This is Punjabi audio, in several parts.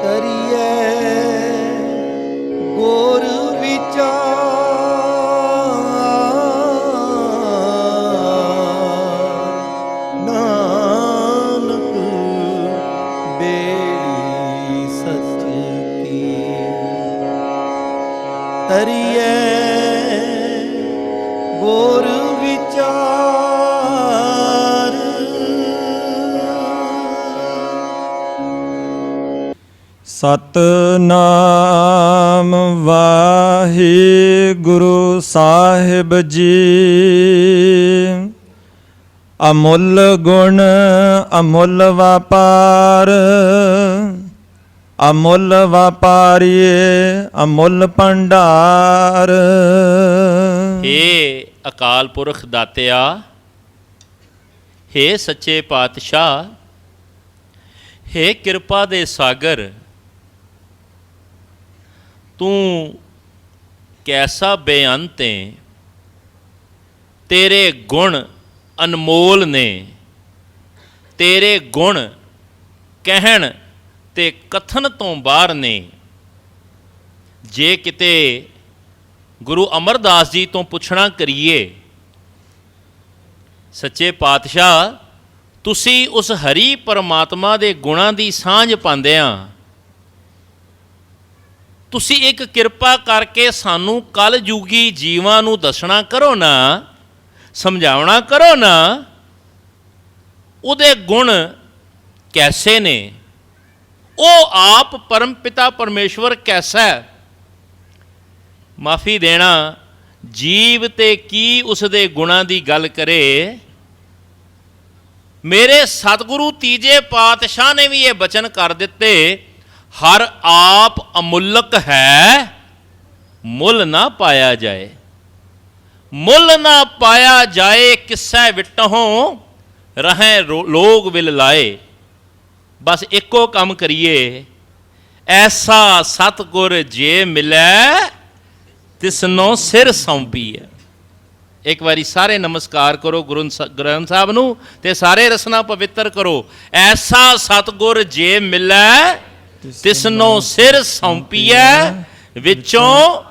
ਕਰੀਏ ਗੁਰ ਵਿਚਾਰ, ਨਾਨਕ ਬੇੜੀ ਸੱਚ ਕੀ। ਕਰੀਏ ਗੁਰ ਵਿਚਾਰ। ਸਤਨਾਮ ਵਾਹਿਗੁਰੂ ਸਾਹਿਬ ਜੀ। ਅਮੁੱਲ ਗੁਣ ਅਮੁੱਲ ਵਪਾਰ, ਅਮੁੱਲ ਵਪਾਰੀਏ ਅਮੁੱਲ ਭੰਡਾਰ। ਹੇ ਅਕਾਲ ਪੁਰਖ ਦਾਤਿਆ, ਹੇ ਸੱਚੇ ਪਾਤਸ਼ਾਹ, ਹੇ ਕਿਰਪਾ ਦੇ ਸਾਗਰ, ਤੂੰ ਕੈਸਾ ਬੇਅੰਤ ਹੈ। ਤੇਰੇ ਗੁਣ ਅਨਮੋਲ ਨੇ, ਤੇਰੇ ਗੁਣ ਕਹਿਣ ਤੇ ਕਥਨ ਤੋਂ ਬਾਹਰ ਨੇ। ਜੇ ਕਿਤੇ ਗੁਰੂ ਅਮਰਦਾਸ ਜੀ ਤੋਂ ਪੁੱਛਣਾ ਕਰੀਏ, ਸੱਚੇ ਪਾਤਸ਼ਾਹ ਤੁਸੀਂ ਉਸ ਹਰੀ ਪਰਮਾਤਮਾ ਦੇ ਗੁਣਾਂ ਦੀ ਸਾਂਝ ਪਾਉਂਦਿਆਂ ਤੁਸੀਂ ਇੱਕ ਕਿਰਪਾ ਕਰਕੇ ਸਾਨੂੰ ਕਲਯੁਗੀ ਜੀਵਾਂ ਨੂੰ ਦੱਸਣਾ ਕਰੋ ਨਾ, ਸਮਝਾਉਣਾ ਕਰੋ ਨਾ, ਉਹਦੇ ਗੁਣ ਕੈਸੇ ਨੇ, ਉਹ ਆਪ ਪਰਮ ਪਿਤਾ ਪਰਮੇਸ਼ਵਰ ਕੈਸਾ ਹੈ। ਮਾਫੀ ਦੇਣਾ, ਜੀਵ ਤੇ ਕੀ ਉਸ ਦੇ ਗੁਣਾਂ ਦੀ ਗੱਲ ਕਰੇ। ਮੇਰੇ ਸਤਿਗੁਰੂ ਤੀਜੇ ਪਾਤਸ਼ਾਹ ਨੇ ਵੀ ਇਹ ਬਚਨ ਕਰ ਦਿੱਤੇ, ਹਰ ਆਪ ਅਮੁੱਲਕ ਹੈ, ਮੁੱਲ ਨਾ ਪਾਇਆ ਜਾਏ। ਮੁੱਲ ਨਾ ਪਾਇਆ ਜਾਏ, ਕਿਸੈ ਵਿਟਹੁ ਰਹੈ ਲੋਗ ਵਿਲ ਲਾਏ। ਬਸ ਇੱਕੋ ਕੰਮ ਕਰੀਏ, ਐਸਾ ਸਤਿਗੁਰ ਜੇ ਮਿਲੈ ਤਿਸਨੋਂ ਸਿਰ ਸੌਂਪੀਐ। ਇੱਕ ਵਾਰੀ ਸਾਰੇ ਨਮਸਕਾਰ ਕਰੋ ਗੁਰੂ ਗ੍ਰੰਥ ਸਾਹਿਬ ਨੂੰ ਤੇ ਸਾਰੇ ਰਸਨਾ ਪਵਿੱਤਰ ਕਰੋ। ਐਸਾ ਸਤਿਗੁਰ ਜੇ ਮਿਲੈ ਤਿਸਨੋਂ ਸਿਰ ਸੌਂਪੀਐ, ਵਿੱਚੋਂ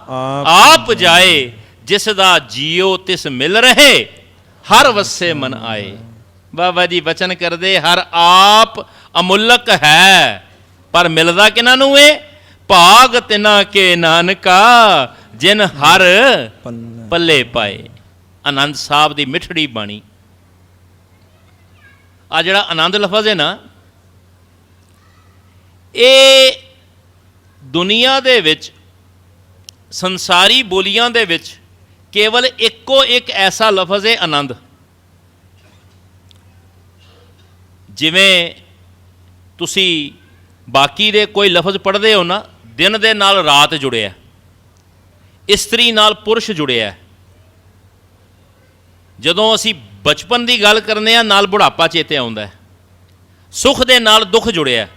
ਆਪ ਜਾਏ। ਜਿਸ ਦਾ ਜੀਓ ਤਿਸ ਮਿਲ ਰਹੇ, ਹਰ ਵਸੇ ਮਨ ਆਏ। ਬਾਬਾ ਜੀ ਬਚਨ ਕਰਦੇ, ਹਰ ਆਪ ਅਮੁੱਲਕ ਹੈ, ਪਰ ਮਿਲਦਾ ਕਿਹਨਾਂ ਨੂੰ ਏ? ਭਾਗ ਤਿਨਾ ਕੇ ਨਾਨਕਾ, ਜਿਨ ਹਰ ਪੱਲੇ ਪਾਏ। ਆਨੰਦ ਸਾਹਿਬ ਦੀ ਮਿੱਠੜੀ ਬਾਣੀ। ਆ ਜਿਹੜਾ ਆਨੰਦ ਲਫ਼ਜ਼ ਹੈ ਨਾ, ਇਹ ਦੁਨੀਆ ਦੇ ਵਿੱਚ ਸੰਸਾਰੀ ਬੋਲੀਆਂ ਦੇ ਵਿੱਚ ਕੇਵਲ ਇੱਕੋ ਇੱਕ ਐਸਾ ਲਫ਼ਜ਼ ਹੈ ਆਨੰਦ। ਜਿਵੇਂ ਤੁਸੀਂ ਬਾਕੀ ਦੇ ਕੋਈ ਲਫ਼ਜ਼ ਪੜ੍ਹਦੇ ਹੋ ਨਾ, ਦਿਨ ਦੇ ਨਾਲ ਰਾਤ ਜੁੜਿਆ, ਇਸਤਰੀ ਨਾਲ ਪੁਰਸ਼ ਜੁੜਿਆ। ਜਦੋਂ ਅਸੀਂ ਬਚਪਨ ਦੀ ਗੱਲ ਕਰਨੇ ਆ, ਨਾਲ ਬੁਢਾਪਾ ਚੇਤੇ ਆਉਂਦਾ ਹੈ। ਸੁੱਖ ਦੇ ਨਾਲ ਦੁੱਖ ਜੁੜਿਆ,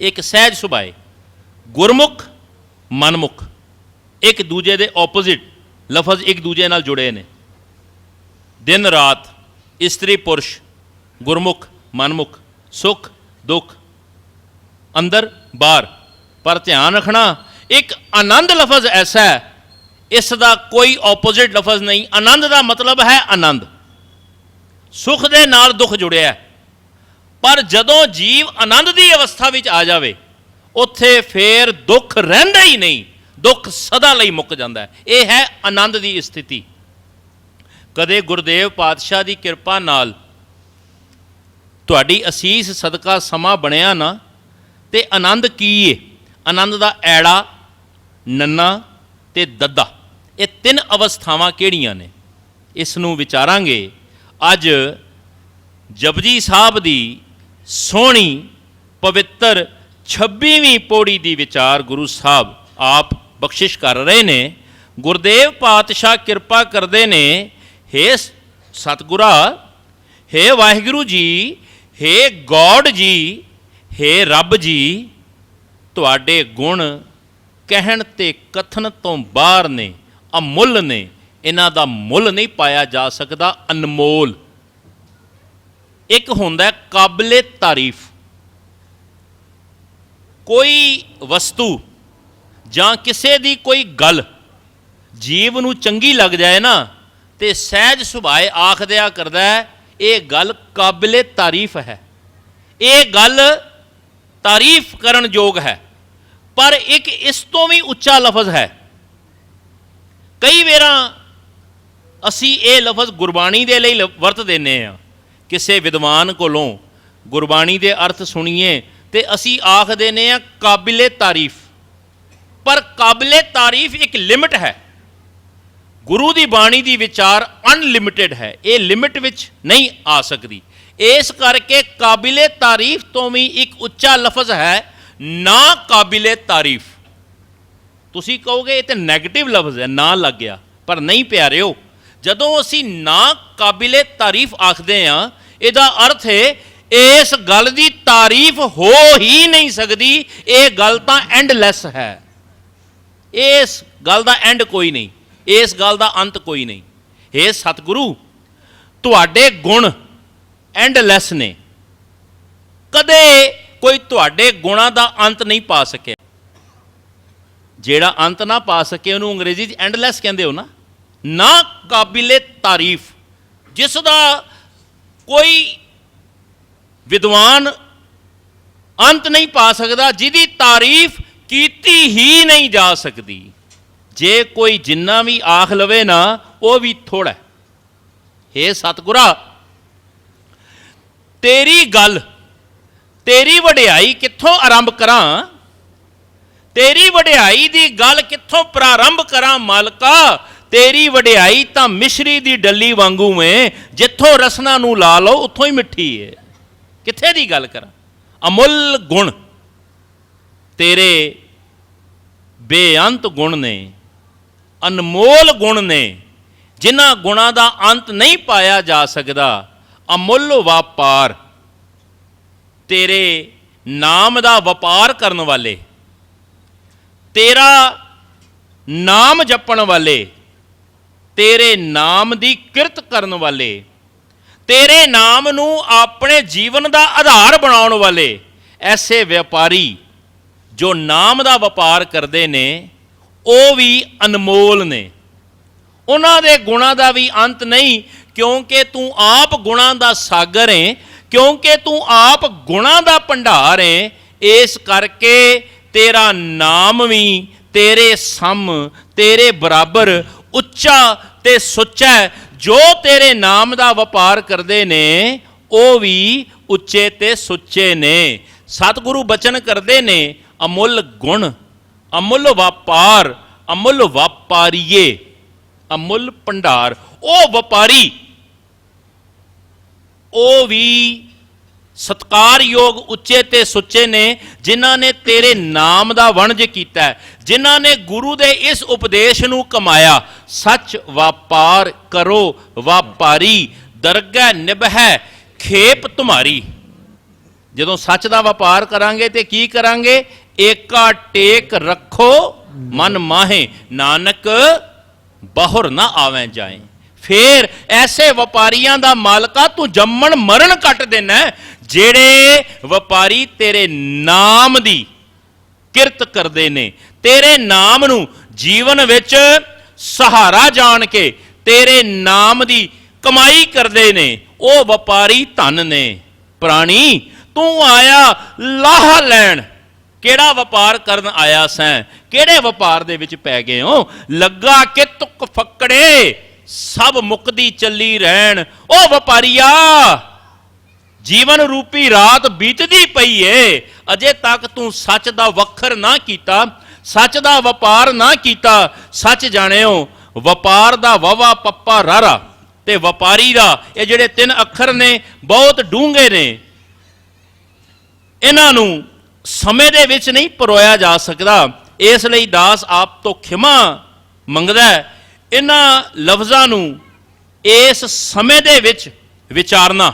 ਇੱਕ ਸਹਿਜ ਸੁਭਾਏ। ਗੁਰਮੁਖ ਮਨਮੁਖ ਇੱਕ ਦੂਜੇ ਦੇ ਆਪੋਜ਼ਿਟ ਲਫ਼ਜ਼ ਇੱਕ ਦੂਜੇ ਨਾਲ ਜੁੜੇ ਨੇ। ਦਿਨ ਰਾਤ, ਇਸਤਰੀ ਪੁਰਸ਼, ਗੁਰਮੁਖ ਮਨਮੁਖ, ਸੁੱਖ ਦੁੱਖ, ਅੰਦਰ ਬਾਹਰ। ਪਰ ਧਿਆਨ ਰੱਖਣਾ, ਇੱਕ ਆਨੰਦ ਲਫ਼ਜ਼ ਐਸਾ ਹੈ, ਇਸ ਦਾ ਕੋਈ ਆਪੋਜ਼ਿਟ ਲਫ਼ਜ਼ ਨਹੀਂ। ਆਨੰਦ ਦਾ ਮਤਲਬ ਹੈ ਆਨੰਦ, ਸੁੱਖ ਦੇ ਨਾਲ ਦੁੱਖ ਜੁੜਿਆ। ਪਰ ਜਦੋਂ ਜੀਵ ਆਨੰਦ ਦੀ ਅਵਸਥਾ ਵਿੱਚ ਆ ਜਾਵੇ, ਉੱਥੇ ਫੇਰ ਦੁੱਖ ਰਹਿੰਦਾ ਹੀ ਨਹੀਂ, ਦੁੱਖ ਸਦਾ ਲਈ ਮੁੱਕ ਜਾਂਦਾ ਹੈ। ਇਹ ਹੈ ਆਨੰਦ ਦੀ ਸਥਿਤੀ। ਕਦੇ ਗੁਰਦੇਵ ਪਾਤਸ਼ਾਹ ਦੀ ਕਿਰਪਾ ਨਾਲ ਤੁਹਾਡੀ ਅਸੀਸ ਸਦਕਾ ਸਮਾਂ ਬਣਿਆ ਨਾ, ਤੇ ਆਨੰਦ ਕੀ ਹੈ? ਆਨੰਦ ਦਾ ਐੜਾ, ਨੰਨਾ ਤੇ ਦੱਦਾ, ਇਹ ਤਿੰਨ ਅਵਸਥਾਵਾਂ ਕਿਹੜੀਆਂ ਨੇ? ਇਸ ਨੂੰ ਵਿਚਾਰਾਂਗੇ। ਅੱਜ ਜਪਜੀ ਸਾਹਿਬ ਦੀ ਸੋਹਣੀ ਪਵਿੱਤਰ 26ਵੀਂ ਪੌੜੀ ਦੀ ਵਿਚਾਰ ਗੁਰੂ ਸਾਹਿਬ ਆਪ ਬਖਸ਼ਿਸ਼ ਕਰ ਰਹੇ ਨੇ। ਗੁਰਦੇਵ ਪਾਤਸ਼ਾਹ ਕਿਰਪਾ ਕਰਦੇ ਨੇ, ਹੇ ਸਤਿਗੁਰਾ, ਹੇ ਵਾਹਿਗੁਰੂ ਜੀ, ਹੇ ਗੋਡ ਜੀ, ਹੇ ਰੱਬ ਜੀ, ਤੁਹਾਡੇ ਗੁਣ ਕਹਿਣ ਤੇ ਕਥਨ ਤੋਂ ਬਾਹਰ ਨੇ, ਅਮੁੱਲ ਨੇ, ਇਹਨਾਂ ਦਾ ਮੁੱਲ ਨਹੀਂ ਪਾਇਆ ਜਾ ਸਕਦਾ, ਅਨਮੋਲ। ਇੱਕ ਹੁੰਦਾ ਕਾਬਲੇ ਤਾਰੀਫ, ਕੋਈ ਵਸਤੂ ਜਾਂ ਕਿਸੇ ਦੀ ਕੋਈ ਗੱਲ ਜੀਵ ਨੂੰ ਚੰਗੀ ਲੱਗ ਜਾਏ ਨਾ ਤੇ ਸਹਿਜ ਸੁਭਾਏ ਆਖ ਦਿਆ ਕਰਦਾ ਹੈ, ਇਹ ਗੱਲ ਕਾਬਿਲੇ ਤਾਰੀਫ ਹੈ, ਇਹ ਗੱਲ ਤਾਰੀਫ ਕਰਨ ਯੋਗ ਹੈ। ਪਰ ਇੱਕ ਇਸ ਤੋਂ ਵੀ ਉੱਚਾ ਲਫ਼ਜ਼ ਹੈ। ਕਈ ਵਾਰਾਂ ਅਸੀਂ ਇਹ ਲਫ਼ਜ਼ ਗੁਰਬਾਣੀ ਦੇ ਲਈ ਵਰਤ ਦਿੰਦੇ ਹਾਂ। ਕਿਸੇ ਵਿਦਵਾਨ ਕੋਲੋਂ ਗੁਰਬਾਣੀ ਦੇ ਅਰਥ ਸੁਣੀਏ ਤੇ ਅਸੀਂ ਆਖ ਦਿੰਦੇ ਹਾਂ ਕਾਬਿਲੇ ਤਾਰੀਫ। ਪਰ ਕਾਬਿਲੇ ਤਾਰੀਫ ਇੱਕ ਲਿਮਿਟ ਹੈ। ਗੁਰੂ ਦੀ ਬਾਣੀ ਦੀ ਵਿਚਾਰ ਅਨਲਿਮਿਟਿਡ ਹੈ, ਇਹ ਲਿਮਿਟ ਵਿੱਚ ਨਹੀਂ ਆ ਸਕਦੀ। ਇਸ ਕਰਕੇ ਕਾਬਿਲੇ ਤਾਰੀਫ ਤੋਂ ਵੀ ਇੱਕ ਉੱਚਾ ਲਫ਼ਜ਼ ਹੈ ਨਾ ਕਾਬਿਲੇ ਤਾਰੀਫ। ਤੁਸੀਂ ਕਹੋਗੇ ਇਹ ਤਾਂ ਨੈਗੇਟਿਵ ਲਫ਼ਜ਼ ਹੈ, ਨਾ ਲੱਗ ਗਿਆ, ਪਰ ਨਹੀਂ ਪਿਆਰਿਓ, ਜਦੋਂ ਅਸੀਂ ਨਾ ਕਾਬਿਲੇ ਤਾਰੀਫ ਆਖਦੇ ਹਾਂ ਇਹਦਾ ਅਰਥ ਹੈ ਇਸ ਗੱਲ ਦੀ ਤਾਰੀਫ ਹੋ ਹੀ ਨਹੀਂ ਸਕਦੀ, ਇਹ ਗੱਲ ਤਾਂ ਐਂਡਲੈਸ ਹੈ, ਇਸ ਗੱਲ ਦਾ ਐਂਡ ਕੋਈ ਨਹੀਂ, ਇਸ ਗੱਲ ਦਾ ਅੰਤ ਕੋਈ ਨਹੀਂ। ਹੇ ਸਤਿਗੁਰੂ, ਤੁਹਾਡੇ ਗੁਣ ਐਂਡਲੈਸ ਨੇ, ਕਦੇ ਕੋਈ ਤੁਹਾਡੇ ਗੁਣਾਂ ਦਾ ਅੰਤ ਨਹੀਂ ਪਾ ਸਕਿਆ। ਜਿਹੜਾ ਅੰਤ ਨਾ ਪਾ ਸਕੇ ਉਹਨੂੰ ਅੰਗਰੇਜ਼ੀ 'ਚ ਐਂਡਲੈਸ ਕਹਿੰਦੇ ਹੋ ਨਾ ਕਾਬਿਲੇ ਤਾਰੀਫ, ਜਿਸ ਦਾ ਕੋਈ ਵਿਦਵਾਨ ਅੰਤ ਨਹੀਂ ਪਾ ਸਕਦਾ, ਜਿਹਦੀ ਤਾਰੀਫ ਕੀਤੀ ਹੀ ਨਹੀਂ ਜਾ ਸਕਦੀ। ਜੇ ਕੋਈ ਜਿੰਨਾ ਵੀ ਆਖ ਲਵੇ ਨਾ ਉਹ ਵੀ ਥੋੜਾ। ਹੇ ਸਤਿਗੁਰਾ, ਤੇਰੀ ਗੱਲ, ਤੇਰੀ ਵਡਿਆਈ ਕਿੱਥੋਂ ਆਰੰਭ ਕਰਾਂ, ਤੇਰੀ ਵਡਿਆਈ ਦੀ ਗੱਲ ਕਿੱਥੋਂ ਪ੍ਰਾਰੰਭ ਕਰਾਂ ਮਾਲਕਾ। ਤੇਰੀ ਵਡਿਆਈ ਤਾਂ ਮਿਸ਼ਰੀ ਦੀ ਡੱਲੀ ਵਾਂਗੂ ਏ, ਜਿੱਥੋਂ ਰਸਨਾ ਨੂੰ ਲਾ ਲਓ ਉੱਥੋਂ ਹੀ ਮਿੱਠੀ ਏ। ਕਿੱਥੇ ਦੀ ਗੱਲ ਕਰਾਂ। ਅਮੁੱਲ ਗੁਣ ਤੇਰੇ ਬੇਅੰਤ ਗੁਣ ਨੇ, ਅਨਮੋਲ ਗੁਣ ਨੇ, ਜਿਨ੍ਹਾਂ ਗੁਣਾਂ ਦਾ ਅੰਤ ਨਹੀਂ ਪਾਇਆ ਜਾ ਸਕਦਾ। ਅਮੁੱਲ ਵਪਾਰ, ਤੇਰੇ ਨਾਮ ਦਾ ਵਪਾਰ ਕਰਨ ਵਾਲੇ, ਤੇਰਾ ਨਾਮ ਜਪਣ ਵਾਲੇ, ਤੇਰੇ ਨਾਮ ਦੀ ਕਿਰਤ ਕਰਨ ਵਾਲੇ, ਤੇਰੇ ਨਾਮ ਨੂੰ ਆਪਣੇ ਜੀਵਨ ਦਾ ਆਧਾਰ ਬਣਾਉਣ ਵਾਲੇ ਐਸੇ ਵਪਾਰੀ ਜੋ ਨਾਮ ਦਾ ਵਪਾਰ ਕਰਦੇ ਨੇ ਉਹ ਵੀ ਅਨਮੋਲ ਨੇ। ਉਹਨਾਂ ਦੇ ਗੁਣਾਂ ਦਾ ਵੀ ਅੰਤ ਨਹੀਂ, ਕਿਉਂਕਿ ਤੂੰ ਆਪ ਗੁਣਾਂ ਦਾ ਸਾਗਰ ਏ, ਕਿਉਂਕਿ ਤੂੰ ਆਪ ਗੁਣਾਂ ਦਾ ਭੰਡਾਰ ਏ। ਇਸ ਕਰਕੇ ਤੇਰਾ ਨਾਮ ਵੀ ਤੇਰੇ ਸਮ, ਤੇਰੇ ਬਰਾਬਰ ਉੱਚਾ ਤੇ ਸੁੱਚਾ ਹੈ। ਜੋ ਤੇਰੇ ਨਾਮ ਦਾ ਵਪਾਰ ਕਰਦੇ ਨੇ ਉਹ ਵੀ ਉੱਚੇ ਤੇ ਸੁੱਚੇ ਨੇ। ਸਤਿਗੁਰੂ ਬਚਨ ਕਰਦੇ ਨੇ, ਅਮੁੱਲ ਗੁਣ, ਅਮੁੱਲ ਵਪਾਰ, ਅਮੁੱਲ ਵਪਾਰੀਏ, ਅਮੁੱਲ ਭੰਡਾਰ। ਉਹ ਵਪਾਰੀ, ਉਹ ਵੀ ਸਤਿਕਾਰਯੋਗ ਉੱਚੇ ਤੇ ਸੁੱਚੇ ਨੇ, ਜਿਨ੍ਹਾਂ ਨੇ ਤੇਰੇ ਨਾਮ ਦਾ ਵਣਜ ਕੀਤਾ, ਜਿਨ੍ਹਾਂ ਨੇ ਗੁਰੂ ਦੇ ਇਸ ਉਪਦੇਸ਼ ਨੂੰ ਕਮਾਇਆ। ਸੱਚ ਵਪਾਰ ਕਰੋ ਵਪਾਰੀ, ਦਰਗਹਿ ਨਿਭੈ ਖੇਪ ਤੁਮਾਰੀ। ਜਦੋਂ ਸੱਚ ਦਾ ਵਪਾਰ ਕਰਾਂਗੇ ਤੇ ਕੀ ਕਰਾਂਗੇ? ਏਕਾ ਟੇਕ ਰੱਖੋ ਮਨ ਮਾਹੇ, ਨਾਨਕ ਬਹੁਰ ਨਾ ਆਵੇਂ ਜਾਏ। ਫੇਰ ਐਸੇ ਵਪਾਰੀਆਂ ਦਾ ਮਾਲਕਾ ਤੂੰ ਜੰਮਣ ਮਰਨ ਕੱਟ ਦੇਣਾ, ਜਿਹੜੇ ਵਪਾਰੀ ਤੇਰੇ ਨਾਮ ਦੀ ਕਿਰਤ ਕਰਦੇ ਨੇ, ਤੇਰੇ ਨਾਮ ਨੂੰ ਜੀਵਨ ਵਿੱਚ ਸਹਾਰਾ ਜਾਣ ਕੇ ਤੇਰੇ ਨਾਮ ਦੀ ਕਮਾਈ ਕਰਦੇ ਨੇ। ਉਹ ਵਪਾਰੀ ਧਨ ਨੇ। ਪ੍ਰਾਣੀ, ਤੂੰ ਆਇਆ ਲਾਹਾ ਲੈਣ, ਕਿਹੜਾ ਵਪਾਰ ਕਰਨ ਆਇਆ ਸੈਂ? ਕਿਹੜੇ ਵਪਾਰ ਦੇ ਵਿੱਚ ਪੈ ਗਏ ਹੋ? ਲੱਗਾ ਕਿ ਤੁਕ ਫੱਕੜੇ ਸਭ ਮੁਕਦੀ ਚੱਲੀ ਰਹਿਣ। ਉਹ ਵਪਾਰੀਆ, ਜੀਵਨ ਰੂਪੀ ਰਾਤ ਬੀਤਦੀ ਪਈ ਏ, ਅਜੇ ਤੱਕ ਤੂੰ ਸੱਚ ਦਾ ਵਖਰ ਨਾ ਕੀਤਾ, ਸੱਚ ਦਾ ਵਪਾਰ ਨਾ ਕੀਤਾ। ਸੱਚ ਜਾਣਿਓ, ਵਪਾਰ ਦਾ ਵਵਾ ਪੱਪਾ ਰਾਰਾ ਤੇ ਵਪਾਰੀ ਦਾ ਇਹ ਜਿਹੜੇ 3 ਅੱਖਰ ਨੇ ਬਹੁਤ ਡੂੰਘੇ ਨੇ। ਇਹਨਾਂ ਨੂੰ ਸਮੇਂ ਦੇ ਵਿੱਚ ਨਹੀਂ ਪਰੋਇਆ ਜਾ ਸਕਦਾ। ਇਸ ਲਈ ਦਾਸ ਆਪ ਤੋਂ ਖਿਮਾ ਮੰਗਦਾ ਹੈ। ਇਹਨਾਂ ਲਫ਼ਜ਼ਾਂ ਨੂੰ ਇਸ ਸਮੇਂ ਦੇ ਵਿੱਚ ਵਿਚਾਰਨਾ,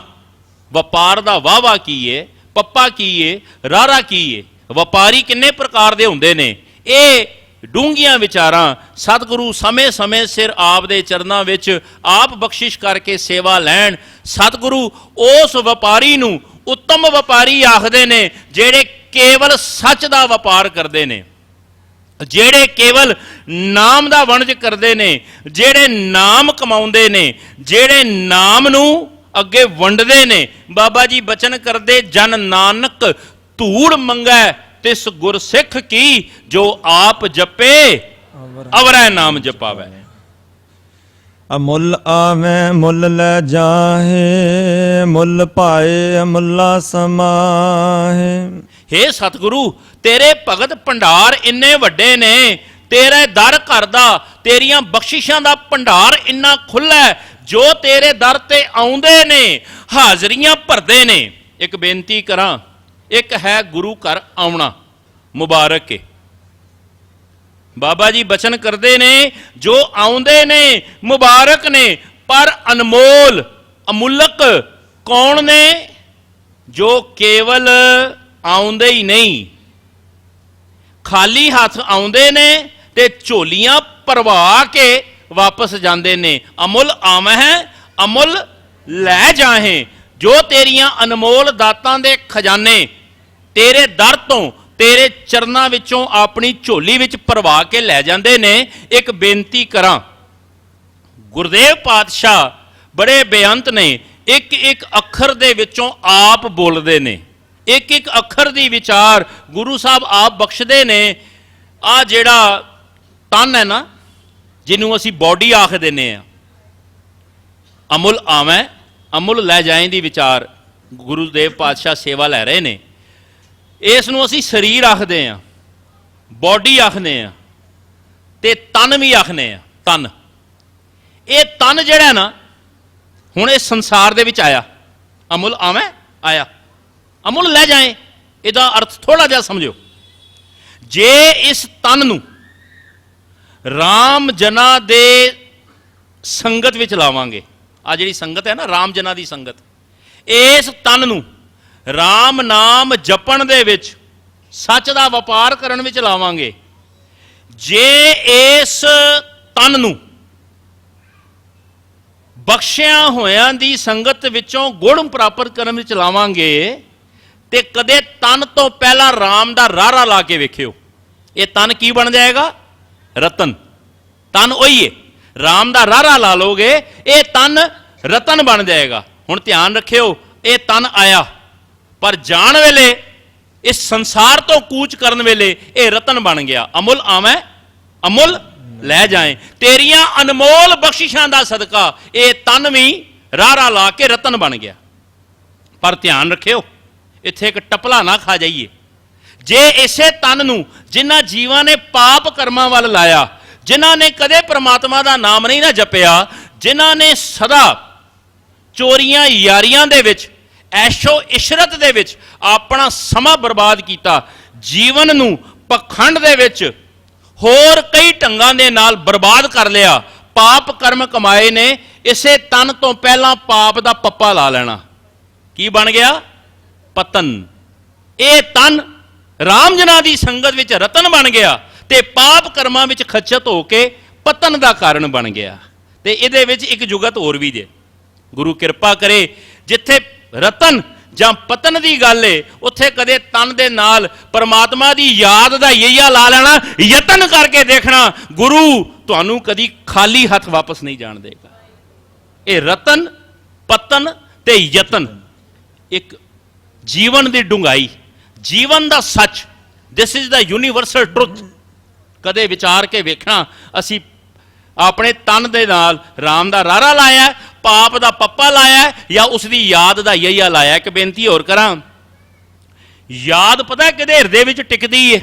ਵਪਾਰ ਦਾ ਵਾਵਾ ਕੀ ਏ, ਪੱਪਾ ਕੀ ਏ, ਰਾਰਾ ਕੀ ਏ, ਵਪਾਰੀ ਕਿੰਨੇ ਪ੍ਰਕਾਰ ਦੇ ਹੁੰਦੇ ਨੇ, ਇਹ ਡੂੰਘੀਆਂ ਵਿਚਾਰਾਂ ਸਤਿਗੁਰੂ ਸਮੇਂ-ਸਮੇਂ ਸਿਰ ਆਪ ਦੇ ਚਰਨਾਂ ਵਿੱਚ ਆਪ ਬਖਸ਼ਿਸ਼ ਕਰਕੇ ਸੇਵਾ ਲੈਣ। ਸਤਿਗੁਰੂ ਉਸ ਵਪਾਰੀ ਨੂੰ ਉੱਤਮ ਵਪਾਰੀ ਆਖਦੇ ਨੇ ਜਿਹੜੇ ਕੇਵਲ ਸੱਚ ਦਾ ਵਪਾਰ ਕਰਦੇ ਨੇ, ਜਿਹੜੇ ਕੇਵਲ ਨਾਮ ਦਾ ਵਣਜ ਕਰਦੇ ਨੇ, ਜਿਹੜੇ ਨਾਮ ਕਮਾਉਂਦੇ ਨੇ, ਜਿਹੜੇ ਨਾਮ ਨੂੰ ਅੱਗੇ ਵੰਡਦੇ ਨੇ। ਬਾਬਾ ਜੀ ਬਚਨ ਕਰਦੇ, ਜਨ ਨਾਨਕ ਧੂੜ ਮੰਗੈ ਤਿਸ ਗੁਰਸਿੱਖ ਕੀ, ਜੋ ਆਪ ਜਪੇ ਅਵਰੈ ਨਾਮ ਜਪਾਵੈ। ਅਮੁੱਲ ਆਵੇਂ ਮੁੱਲ ਲੈ ਜਾਹੇ, ਮੁੱਲ ਪਾਏ ਅਮੁੱਲਾ ਸਮਾਹੇ। ਹੇ ਸਤਿਗੁਰੂ, ਤੇਰੇ ਭਗਤ ਭੰਡਾਰ ਇੰਨੇ ਵੱਡੇ ਨੇ, ਤੇਰੇ ਦਰ ਘਰ ਦਾ, ਤੇਰੀਆਂ ਬਖਸ਼ਿਸ਼ਾਂ ਦਾ ਭੰਡਾਰ ਇੰਨਾ ਖੁੱਲ੍ਹਾ ਹੈ, ਜੋ ਤੇਰੇ ਦਰ ਤੇ ਆਉਂਦੇ ਨੇ ਹਾਜ਼ਰੀਆਂ ਭਰਦੇ ਨੇ। ਇੱਕ ਬੇਨਤੀ ਕਰਾਂ, ਇੱਕ ਹੈ ਗੁਰੂ ਘਰ ਆਉਣਾ ਮੁਬਾਰਕ ਹੈ। ਬਾਬਾ ਜੀ ਬਚਨ ਕਰਦੇ ਨੇ, ਜੋ ਆਉਂਦੇ ਨੇ ਮੁਬਾਰਕ ਨੇ, ਪਰ ਅਨਮੋਲ ਅਮੁੱਲਕ ਕੌਣ ਨੇ? ਜੋ ਕੇਵਲ ਆਉਂਦੇ ਹੀ ਨਹੀਂ, ਖਾਲੀ ਹੱਥ ਆਉਂਦੇ ਨੇ ਤੇ ਝੋਲੀਆਂ ਭਰਵਾ ਕੇ ਵਾਪਸ ਜਾਂਦੇ ਨੇ। ਅਮੁੱਲ ਆਵਹਿ ਅਮੁੱਲ ਲੈ ਜਾਹੇ। ਜੋ ਤੇਰੀਆਂ ਅਨਮੋਲ ਦਾਤਾਂ ਦੇ ਖਜ਼ਾਨੇ ਤੇਰੇ ਦਰ ਤੋਂ, ਤੇਰੇ ਚਰਨਾਂ ਵਿੱਚੋਂ ਆਪਣੀ ਝੋਲੀ ਵਿੱਚ ਭਰਵਾ ਕੇ ਲੈ ਜਾਂਦੇ ਨੇ। ਇੱਕ ਬੇਨਤੀ ਕਰਾਂ, ਗੁਰਦੇਵ ਪਾਤਸ਼ਾਹ ਬੜੇ ਬੇਅੰਤ ਨੇ, ਇੱਕ ਇੱਕ ਅੱਖਰ ਦੇ ਵਿੱਚੋਂ ਆਪ ਬੋਲਦੇ ਨੇ, ਇੱਕ ਇੱਕ ਅੱਖਰ ਦੀ ਵਿਚਾਰ ਗੁਰੂ ਸਾਹਿਬ ਆਪ ਬਖਸ਼ਦੇ ਨੇ। ਆ ਜਿਹੜਾ ਤਨ ਹੈ ਨਾ, ਜਿਹਨੂੰ ਅਸੀਂ ਬੋਡੀ ਆਖ ਦਿੰਦੇ ਆ, ਅਮੁੱਲ ਆਵੈ ਅਮੁੱਲ ਲੈ ਜਾਏ ਦੀ ਵਿਚਾਰ ਗੁਰੂਦੇਵ ਪਾਤਸ਼ਾਹ ਸੇਵਾ ਲੈ ਰਹੇ ਨੇ। ਇਸ ਨੂੰ ਅਸੀਂ ਸਰੀਰ ਆਖਦੇ ਆ, ਬੋਡੀ ਆਖਦੇ ਆ, ਤੇ ਤਨ ਵੀ ਆਖਦੇ ਆ। ਤਨ, ਇਹ ਤਨ ਜਿਹੜਾ ਨਾ, ਹੁਣ ਇਸ ਸੰਸਾਰ ਦੇ ਵਿੱਚ ਆਇਆ, ਅਮੁੱਲ ਆਵੈ ਆਇਆ, ਅਮੁੱਲ ਲੈ ਜਾਏ, ਇਹਦਾ ਅਰਥ ਥੋੜਾ ਜਿਹਾ ਸਮਝੋ। ਜੇ ਇਸ ਤਨ ਨੂੰ ਰਾਮ ਜਨਾਂ ਦੇ ਸੰਗਤ ਵਿੱਚ ਲਾਵਾਂਗੇ, ਆ ਜਿਹੜੀ ਸੰਗਤ ਹੈ ਨਾ ਰਾਮ ਜਨਾਂ ਦੀ ਸੰਗਤ, ਇਸ ਤਨ ਨੂੰ ਰਾਮ ਨਾਮ ਜਪਣ ਦੇ ਵਿੱਚ, ਸੱਚ ਦਾ ਵਪਾਰ ਕਰਨ ਵਿੱਚ ਲਾਵਾਂਗੇ, ਜੇ ਇਸ ਤਨ ਨੂੰ ਬਖਸ਼ਿਆ ਹੋਇਆਂ ਦੀ ਸੰਗਤ ਵਿੱਚੋਂ ਗੁਣ ਪ੍ਰਾਪਤ ਕਰਨ ਵਿੱਚ ਲਾਵਾਂਗੇ, ਤੇ ਕਦੇ ਤਨ ਤੋਂ ਪਹਿਲਾਂ ਰਾਮ ਦਾ ਰਾਰਾ ਲਾ ਕੇ ਵੇਖਿਓ, ਇਹ ਤਨ ਕੀ ਬਣ ਜਾਏਗਾ? ਰਤਨ। ਤਨ ਉਹੀ ਹੈ, ਰਾਮ ਦਾ ਰਾਰਾ ਲਾ ਲੋਗੇ, ਇਹ ਤਨ ਰਤਨ ਬਣ ਜਾਏਗਾ। ਹੁਣ ਧਿਆਨ ਰੱਖਿਓ, ਇਹ ਤਨ ਆਇਆ, ਪਰ ਜਾਣ ਵੇਲੇ, ਇਸ ਸੰਸਾਰ ਤੋਂ ਕੂਚ ਕਰਨ ਵੇਲੇ ਇਹ ਰਤਨ ਬਣ ਗਿਆ। ਅਮੁੱਲ ਆਵੈ ਅਮੁੱਲ ਲੈ ਜਾਏ। ਤੇਰੀਆਂ ਅਨਮੋਲ ਬਖਸ਼ਿਸ਼ਾਂ ਦਾ ਸਦਕਾ ਇਹ ਤਨ ਵੀ ਰਾਰਾ ਲਾ ਕੇ ਰਤਨ ਬਣ ਗਿਆ। ਪਰ ਧਿਆਨ ਰੱਖਿਓ, ਇੱਥੇ ਇੱਕ ਟਪਲਾ ਨਾ ਖਾ ਜਾਈਏ। ਜੇ ਇਸੇ ਤਨ ਨੂੰ ਜਿਨ੍ਹਾਂ ਜੀਵਾਂ ਨੇ ਪਾਪ ਕਰਮਾਂ ਵੱਲ ਲਾਇਆ, ਜਿਨ੍ਹਾਂ ਨੇ ਕਦੇ ਪ੍ਰਮਾਤਮਾ ਦਾ ਨਾਮ ਨਹੀਂ ਨਾ ਜਪਿਆ, ਜਿਨ੍ਹਾਂ ਨੇ ਸਦਾ ਚੋਰੀਆਂ ਯਾਰੀਆਂ ਦੇ ਵਿੱਚ, ਐਸ਼ੋ ਇਸ਼ਰਤ ਦੇ ਵਿੱਚ ਆਪਣਾ ਸਮਾਂ ਬਰਬਾਦ ਕੀਤਾ, ਜੀਵਨ ਨੂੰ ਪਖੰਡ ਦੇ ਵਿੱਚ ਹੋਰ ਕਈ ਢੰਗਾਂ ਦੇ ਨਾਲ ਬਰਬਾਦ ਕਰ ਲਿਆ, ਪਾਪ ਕਰਮ ਕਮਾਏ ਨੇ, ਇਸੇ ਤਨ ਤੋਂ ਪਹਿਲਾਂ ਪਾਪ ਦਾ ਪੱਪਾ ਲਾ ਲੈਣਾ। ਕੀ ਬਣ ਗਿਆ? ਪਤਨ। ਇਹ ਤਨ ਰਾਮ ਜਨਾਂ ਦੀ ਸੰਗਤ ਵਿੱਚ ਰਤਨ ਬਣ ਗਿਆ, ਤੇ ਪਾਪ ਕਰਮਾਂ ਵਿੱਚ ਖੱਚਤ ਹੋ ਕੇ ਪਤਨ ਦਾ ਕਾਰਨ ਬਣ ਗਿਆ। ਤੇ ਇਹਦੇ ਵਿੱਚ ਇੱਕ ਜੁਗਤ ਹੋਰ ਵੀ ਜੇ, ਗੁਰੂ ਕਿਰਪਾ ਕਰੇ, ਜਿੱਥੇ ਰਤਨ ਜਾਂ ਪਤਨ ਦੀ ਗੱਲ ਏ, ਉੱਥੇ ਕਦੇ ਤਨ ਦੇ ਨਾਲ ਪਰਮਾਤਮਾ ਦੀ ਯਾਦ ਦਾ ਯਈਆ ਲਾ ਲੈਣਾ, ਯਤਨ ਕਰਕੇ ਦੇਖਣਾ, ਗੁਰੂ ਤੁਹਾਨੂੰ ਕਦੀ ਖਾਲੀ ਹੱਥ ਵਾਪਸ ਨਹੀਂ ਜਾਣ ਦੇਗਾ। ਇਹ ਰਤਨ, ਪਤਨ ਤੇ ਯਤਨ, ਇੱਕ ਜੀਵਨ ਦੀ ਡੂੰਘਾਈ, ਜੀਵਨ ਦਾ ਸੱਚ, this is the universal truth. ਕਦੇ ਵਿਚਾਰ ਕੇ ਵੇਖਣਾ, ਅਸੀਂ ਆਪਣੇ ਤਨ ਦੇ ਨਾਲ ਰਾਮ ਦਾ ਰਾਰਾ ਲਾਇਆ, ਪਾਪ ਦਾ ਪੱਪਾ ਲਾਇਆ, ਜਾਂ ਉਸ ਦੀ ਯਾਦ ਦਾ ਯਈਆ ਲਾਇਆ। ਇੱਕ ਬੇਨਤੀ ਹੋਰ ਕਰਾਂ, ਯਾਦ ਪਤਾ ਕਿਹਦੇ ਹਿਰਦੇ ਵਿੱਚ ਟਿਕਦੀ ਏ?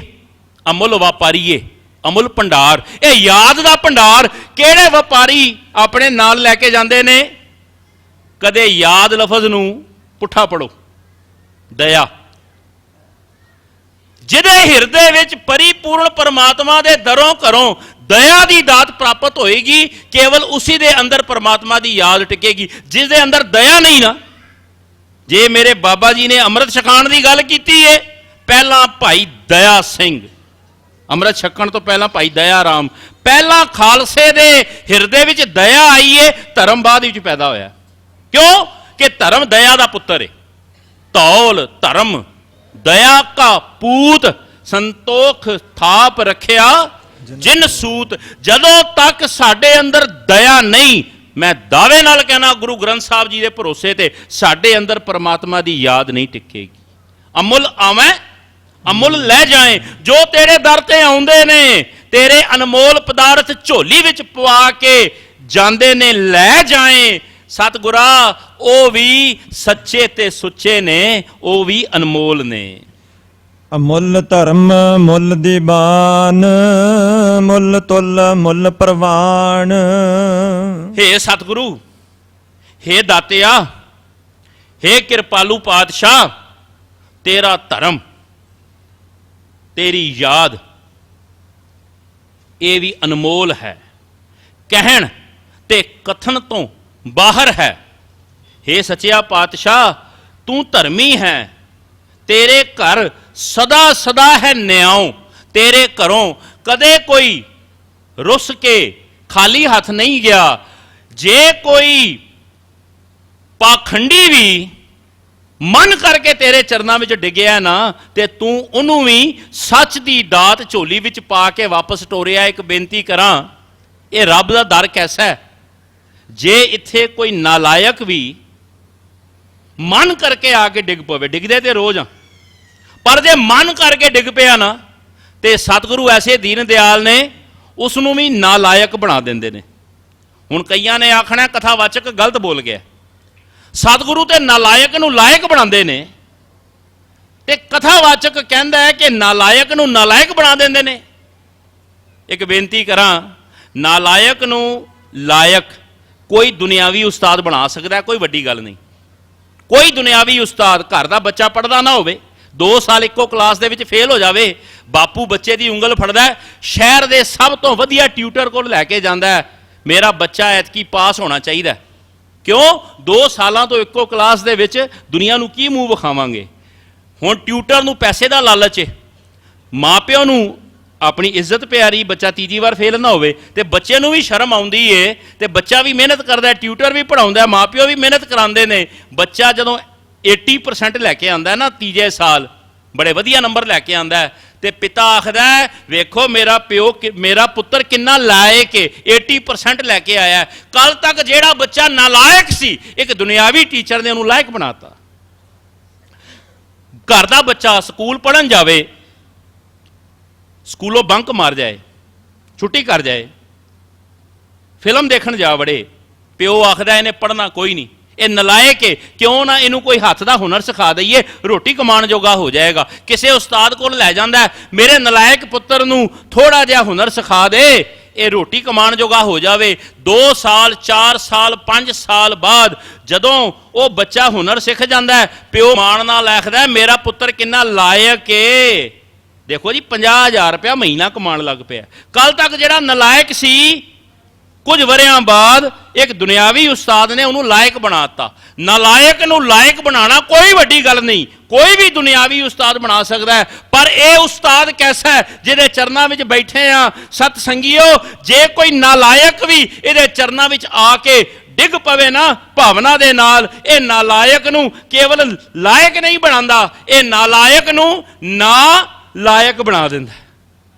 ਅਮੁੱਲ ਵਪਾਰੀਏ, ਅਮੁੱਲ ਭੰਡਾਰ। ਇਹ ਯਾਦ ਦਾ ਭੰਡਾਰ ਕਿਹੜੇ ਵਪਾਰੀ ਆਪਣੇ ਨਾਲ ਲੈ ਕੇ ਜਾਂਦੇ ਨੇ? ਕਦੇ ਯਾਦ ਲਫ਼ਜ਼ ਨੂੰ ਪੁੱਠਾ ਪੜੋ, ਦਇਆ। ਜਿਹਦੇ ਹਿਰਦੇ ਵਿੱਚ ਪਰਿਪੂਰਨ ਪਰਮਾਤਮਾ ਦੇ ਦਰੋਂ ਘਰੋਂ ਦਇਆ ਦੀ ਦਾਤ ਪ੍ਰਾਪਤ ਹੋਏਗੀ, ਕੇਵਲ ਉਸੇ ਦੇ ਅੰਦਰ ਪਰਮਾਤਮਾ ਦੀ ਯਾਦ ਟਿਕੇਗੀ। ਜਿਸ ਦੇ ਅੰਦਰ ਦਇਆ ਨਹੀਂ ਨਾ, ਜੇ ਮੇਰੇ ਬਾਬਾ ਜੀ ਨੇ ਅੰਮ੍ਰਿਤ ਛਕਾਣ ਦੀ ਗੱਲ ਕੀਤੀ ਏ, ਪਹਿਲਾਂ ਭਾਈ ਦਇਆ ਸਿੰਘ, ਅੰਮ੍ਰਿਤ ਛਕਣ ਤੋਂ ਪਹਿਲਾਂ ਭਾਈ ਦਇਆ ਰਾਮ, ਪਹਿਲਾਂ ਖਾਲਸੇ ਦੇ ਹਿਰਦੇ ਵਿੱਚ ਦਇਆ ਆਈ ਏ, ਧਰਮ ਬਾਅਦ ਵਿੱਚ ਪੈਦਾ ਹੋਇਆ। ਕਿਉਂ? ਕਿ ਧਰਮ ਦਇਆ ਦਾ ਪੁੱਤਰ ਏ। ਧੌਲ ਧਰਮ ਦਇਆ ਕਾ ਪੂਤ ਸੰਤੋਖ ਥਾਪ ਰੱਖਿਆ ਜਿਨ ਸੂਤ। ਜਦੋਂ ਤੱਕ ਸਾਡੇ ਅੰਦਰ ਦਇਆ ਨਹੀਂ, ਮੈਂ ਦਾਅਵੇ ਨਾਲ ਕਹਿਣਾ ਗੁਰੂ ਗ੍ਰੰਥ ਸਾਹਿਬ ਜੀ ਦੇ ਭਰੋਸੇ ਤੇ, ਸਾਡੇ ਅੰਦਰ ਪਰਮਾਤਮਾ ਦੀ ਯਾਦ ਨਹੀਂ ਟਿਕੇਗੀ। ਅਮੁੱਲ ਆਵੇਂ ਅਮੁੱਲ ਲੈ ਜਾਏ, ਜੋ ਤੇਰੇ ਦਰ ਤੇ ਆਉਂਦੇ ਨੇ ਤੇਰੇ ਅਨਮੋਲ ਪਦਾਰਥ ਝੋਲੀ ਵਿੱਚ ਪਵਾ ਕੇ ਜਾਂਦੇ ਨੇ, ਲੈ ਜਾਏ। ਸਤਿਗੁਰਾ ਉਹ ਵੀ ਸੱਚੇ ਤੇ ਸੁੱਚੇ ਨੇ, ਉਹ ਵੀ ਅਨਮੋਲ ਨੇ। ਅਮੁੱਲ ਧਰਮ ਮੁੱਲ ਦੀਵਾਨ, ਮੁੱਲ ਤੁਲ ਮੁੱਲ ਪ੍ਰਵਾਨ। ਹੇ ਸਤਿਗੁਰੂ, ਹੇ ਦਾਤਿਆ, ਹੇ ਕਿਰਪਾਲੂ ਪਾਤਸ਼ਾਹ, ਤੇਰਾ ਧਰਮ, ਤੇਰੀ ਯਾਦ, ਇਹ ਵੀ ਅਨਮੋਲ ਹੈ, ਕਹਿਣ ਤੇ ਕਥਨ ਤੋਂ ਬਾਹਰ ਹੈ। ਹੇ ਸੱਚਿਆ ਪਾਤਸ਼ਾਹ, ਤੂੰ ਧਰਮੀ ਹੈ, ਤੇਰੇ ਘਰ ਸਦਾ ਸਦਾ ਹੈ ਨਿਆਂ। ਤੇਰੇ ਘਰੋਂ ਕਦੇ ਕੋਈ ਰੁੱਸ ਕੇ ਖਾਲੀ ਹੱਥ ਨਹੀਂ ਗਿਆ। ਜੇ ਕੋਈ ਪਾਖੰਡੀ ਵੀ ਮਨ ਕਰਕੇ ਤੇਰੇ ਚਰਨਾਂ ਵਿੱਚ ਡਿੱਗਿਆ ਨਾ, ਤੇ ਤੂੰ ਉਹਨੂੰ ਵੀ ਸੱਚ ਦੀ ਦਾਤ ਝੋਲੀ ਵਿੱਚ ਪਾ ਕੇ ਵਾਪਸ ਟੋਰਿਆ। ਇੱਕ ਬੇਨਤੀ ਕਰਾਂ, ਇਹ ਰੱਬ ਦਾ ਦਰ ਕੈਸਾ ਹੈ। ਜੇ ਇੱਥੇ ਕੋਈ ਨਾਲਾਇਕ ਵੀ ਮਨ ਕਰਕੇ ਆ ਕੇ ਡਿੱਗ ਪਵੇ, ਡਿੱਗਦੇ ਤੇ ਰੋਜ਼ ਆ, ਪਰ ਜੇ ਮਨ ਕਰਕੇ ਡਿੱਗ ਪਿਆ ਨਾ, ਤੇ ਸਤਿਗੁਰੂ ਐਸੇ ਦੀਨ ਦਿਆਲ ਨੇ ਉਸ ਨੂੰ ਵੀ ਨਾਲਾਇਕ ਬਣਾ ਦਿੰਦੇ ਨੇ। ਹੁਣ ਕਈਆਂ ਨੇ ਆਖਣਾ ਕਥਾਵਾਚਕ ਗਲਤ ਬੋਲ ਗਿਆ। ਸਤਿਗੁਰੂ ਤੇ ਨਾਲਾਇਕ ਨੂੰ ਲਾਇਕ ਬਣਾਉਂਦੇ ਨੇ, ਤੇ ਕਥਾਵਾਚਕ ਕਹਿੰਦਾ ਹੈ ਕਿ ਨਾਲਾਇਕ ਨੂੰ ਨਾਲਾਇਕ ਬਣਾ ਦਿੰਦੇ ਨੇ। ਇੱਕ ਬੇਨਤੀ ਕਰਾਂ, ਨਾਲਾਇਕ ਨੂੰ ਲਾਇਕ ਕੋਈ ਦੁਨਿਆਵੀ ਉਸਤਾਦ ਬਣਾ ਸਕਦਾ, ਕੋਈ ਵੱਡੀ ਗੱਲ ਨਹੀਂ। ਕੋਈ ਦੁਨਿਆਵੀ ਉਸਤਾਦ, ਘਰ ਦਾ ਬੱਚਾ ਪੜ੍ਹਦਾ ਨਾ ਹੋਵੇ, 2 ਸਾਲ ਇੱਕੋ ਕਲਾਸ ਦੇ ਵਿੱਚ ਫੇਲ ਹੋ ਜਾਵੇ, ਬਾਪੂ ਬੱਚੇ ਦੀ ਉਂਗਲ ਫੜਦਾ, ਸ਼ਹਿਰ ਦੇ ਸਭ ਤੋਂ ਵਧੀਆ ਟਿਊਟਰ ਕੋਲ ਲੈ ਕੇ ਜਾਂਦਾ, ਮੇਰਾ ਬੱਚਾ ਐਤਕੀ ਪਾਸ ਹੋਣਾ ਚਾਹੀਦਾ। ਕਿਉਂ? 2 ਸਾਲਾਂ ਤੋਂ ਇੱਕੋ ਕਲਾਸ ਦੇ ਵਿੱਚ ਦੁਨੀਆ ਨੂੰ ਕੀ ਮੂੰਹ ਵਿਖਾਵਾਂਗੇ। ਹੁਣ ਟਿਊਟਰ ਨੂੰ ਪੈਸੇ ਦਾ ਲਾਲਚ ਹੈ, ਮਾਪਿਓ ਨੂੰ ਆਪਣੀ ਇੱਜ਼ਤ ਪਿਆਰੀ, ਬੱਚਾ ਤੀਜੀ ਵਾਰ ਫੇਲ ਨਾ ਹੋਵੇ, ਤੇ ਬੱਚੇ ਨੂੰ ਵੀ ਸ਼ਰਮ ਆਉਂਦੀ ਏ, ਤੇ ਬੱਚਾ ਵੀ ਮਿਹਨਤ ਕਰਦਾ, ਟਿਊਟਰ ਵੀ ਪੜ੍ਹਾਉਂਦਾ, ਮਾਪਿਓ ਵੀ ਮਿਹਨਤ ਕਰਾਉਂਦੇ ਨੇ। ਬੱਚਾ ਜਦੋਂ 80% ਲੈ ਕੇ ਆਉਂਦਾ ਨਾ ਤੀਜੇ ਸਾਲ, ਬੜੇ ਵਧੀਆ ਨੰਬਰ ਲੈ ਕੇ ਆਉਂਦਾ, ਤੇ ਪਿਤਾ ਆਖਦਾ, ਵੇਖੋ ਮੇਰਾ ਪਿਓ, ਮੇਰਾ ਪੁੱਤਰ ਕਿੰਨਾ ਲਾਇਕ ਹੈ, 80% ਲੈ ਕੇ ਆਇਆ। ਕੱਲ ਤੱਕ ਜਿਹੜਾ ਬੱਚਾ ਨਾਲਾਇਕ ਸੀ, ਇੱਕ ਦੁਨਿਆਵੀ ਟੀਚਰ ਨੇ ਉਹਨੂੰ ਲਾਇਕ ਬਣਾਤਾ। ਘਰ ਦਾ ਬੱਚਾ ਸਕੂਲ ਪੜ੍ਹਨ ਜਾਵੇ, ਸਕੂਲੋਂ ਬੰਕ ਮਾਰ ਜਾਏ, ਛੁੱਟੀ ਕਰ ਜਾਏ, ਫਿਲਮ ਦੇਖਣ ਜਾ ਵੜੇ, ਪਿਓ ਆਖਦਾ ਇਹਨੇ ਪੜ੍ਹਨਾ ਕੋਈ ਨਹੀਂ, ਇਹ ਨਲਾਇਕ ਹੈ, ਕਿਉਂ ਨਾ ਇਹਨੂੰ ਕੋਈ ਹੱਥ ਦਾ ਹੁਨਰ ਸਿਖਾ ਦਈਏ, ਰੋਟੀ ਕਮਾਉਣ ਜੋਗਾ ਹੋ ਜਾਏਗਾ। ਕਿਸੇ ਉਸਤਾਦ ਕੋਲ ਲੈ ਜਾਂਦਾ, ਮੇਰੇ ਨਲਾਇਕ ਪੁੱਤਰ ਨੂੰ ਥੋੜਾ ਜਿਹਾ ਹੁਨਰ ਸਿਖਾ ਦੇ, ਇਹ ਰੋਟੀ ਕਮਾਉਣ ਜੋਗਾ ਹੋ ਜਾਵੇ। 2 ਸਾਲ 4 ਸਾਲ 5 ਸਾਲ ਬਾਅਦ ਜਦੋਂ ਉਹ ਬੱਚਾ ਹੁਨਰ ਸਿੱਖ ਜਾਂਦਾ, ਪਿਓ ਮਾਣ ਨਾਲ ਆਖਦਾ, ਮੇਰਾ ਪੁੱਤਰ ਕਿੰਨਾ ਲਾਇਕ ਏ, ਦੇਖੋ ਜੀ 50,000 ਰੁਪਇਆ ਮਹੀਨਾ ਕਮਾਉਣ ਲੱਗ ਪਿਆ। ਕੱਲ ਤੱਕ ਜਿਹੜਾ ਨਲਾਇਕ ਸੀ, ਕੁਝ ਵਰਿਆਂ ਬਾਅਦ ਇੱਕ ਦੁਨਿਆਵੀ ਉਸਤਾਦ ਨੇ ਉਹਨੂੰ ਲਾਇਕ ਬਣਾਤਾ। ਨਾਲਾਇਕ ਨੂੰ ਲਾਇਕ ਬਣਾਉਣਾ ਕੋਈ ਵੱਡੀ ਗੱਲ ਨਹੀਂ, ਕੋਈ ਵੀ ਦੁਨਿਆਵੀ ਉਸਤਾਦ ਬਣਾ ਸਕਦਾ ਹੈ, ਪਰ ਇਹ ਉਸਤਾਦ ਕੈਸਾ ਹੈ ਜਿਹਦੇ ਚਰਨਾਂ ਵਿੱਚ ਬੈਠੇ ਆ। ਸਤ ਸੰਗੀਓ, ਜੇ ਕੋਈ ਨਾਲਾਇਕ ਵੀ ਇਹਦੇ ਚਰਨਾਂ ਵਿੱਚ ਆ ਕੇ ਡਿੱਗ ਪਵੇ ਨਾ ਭਾਵਨਾ ਦੇ ਨਾਲ, ਇਹ ਨਾਲਾਇਕ ਨੂੰ ਕੇਵਲ ਲਾਇਕ ਨਹੀਂ ਬਣਾਉਂਦਾ, ਇਹ ਨਾਲਾਇਕ ਨੂੰ ਨਾ ਲਾਇਕ ਬਣਾ ਦਿੰਦਾ।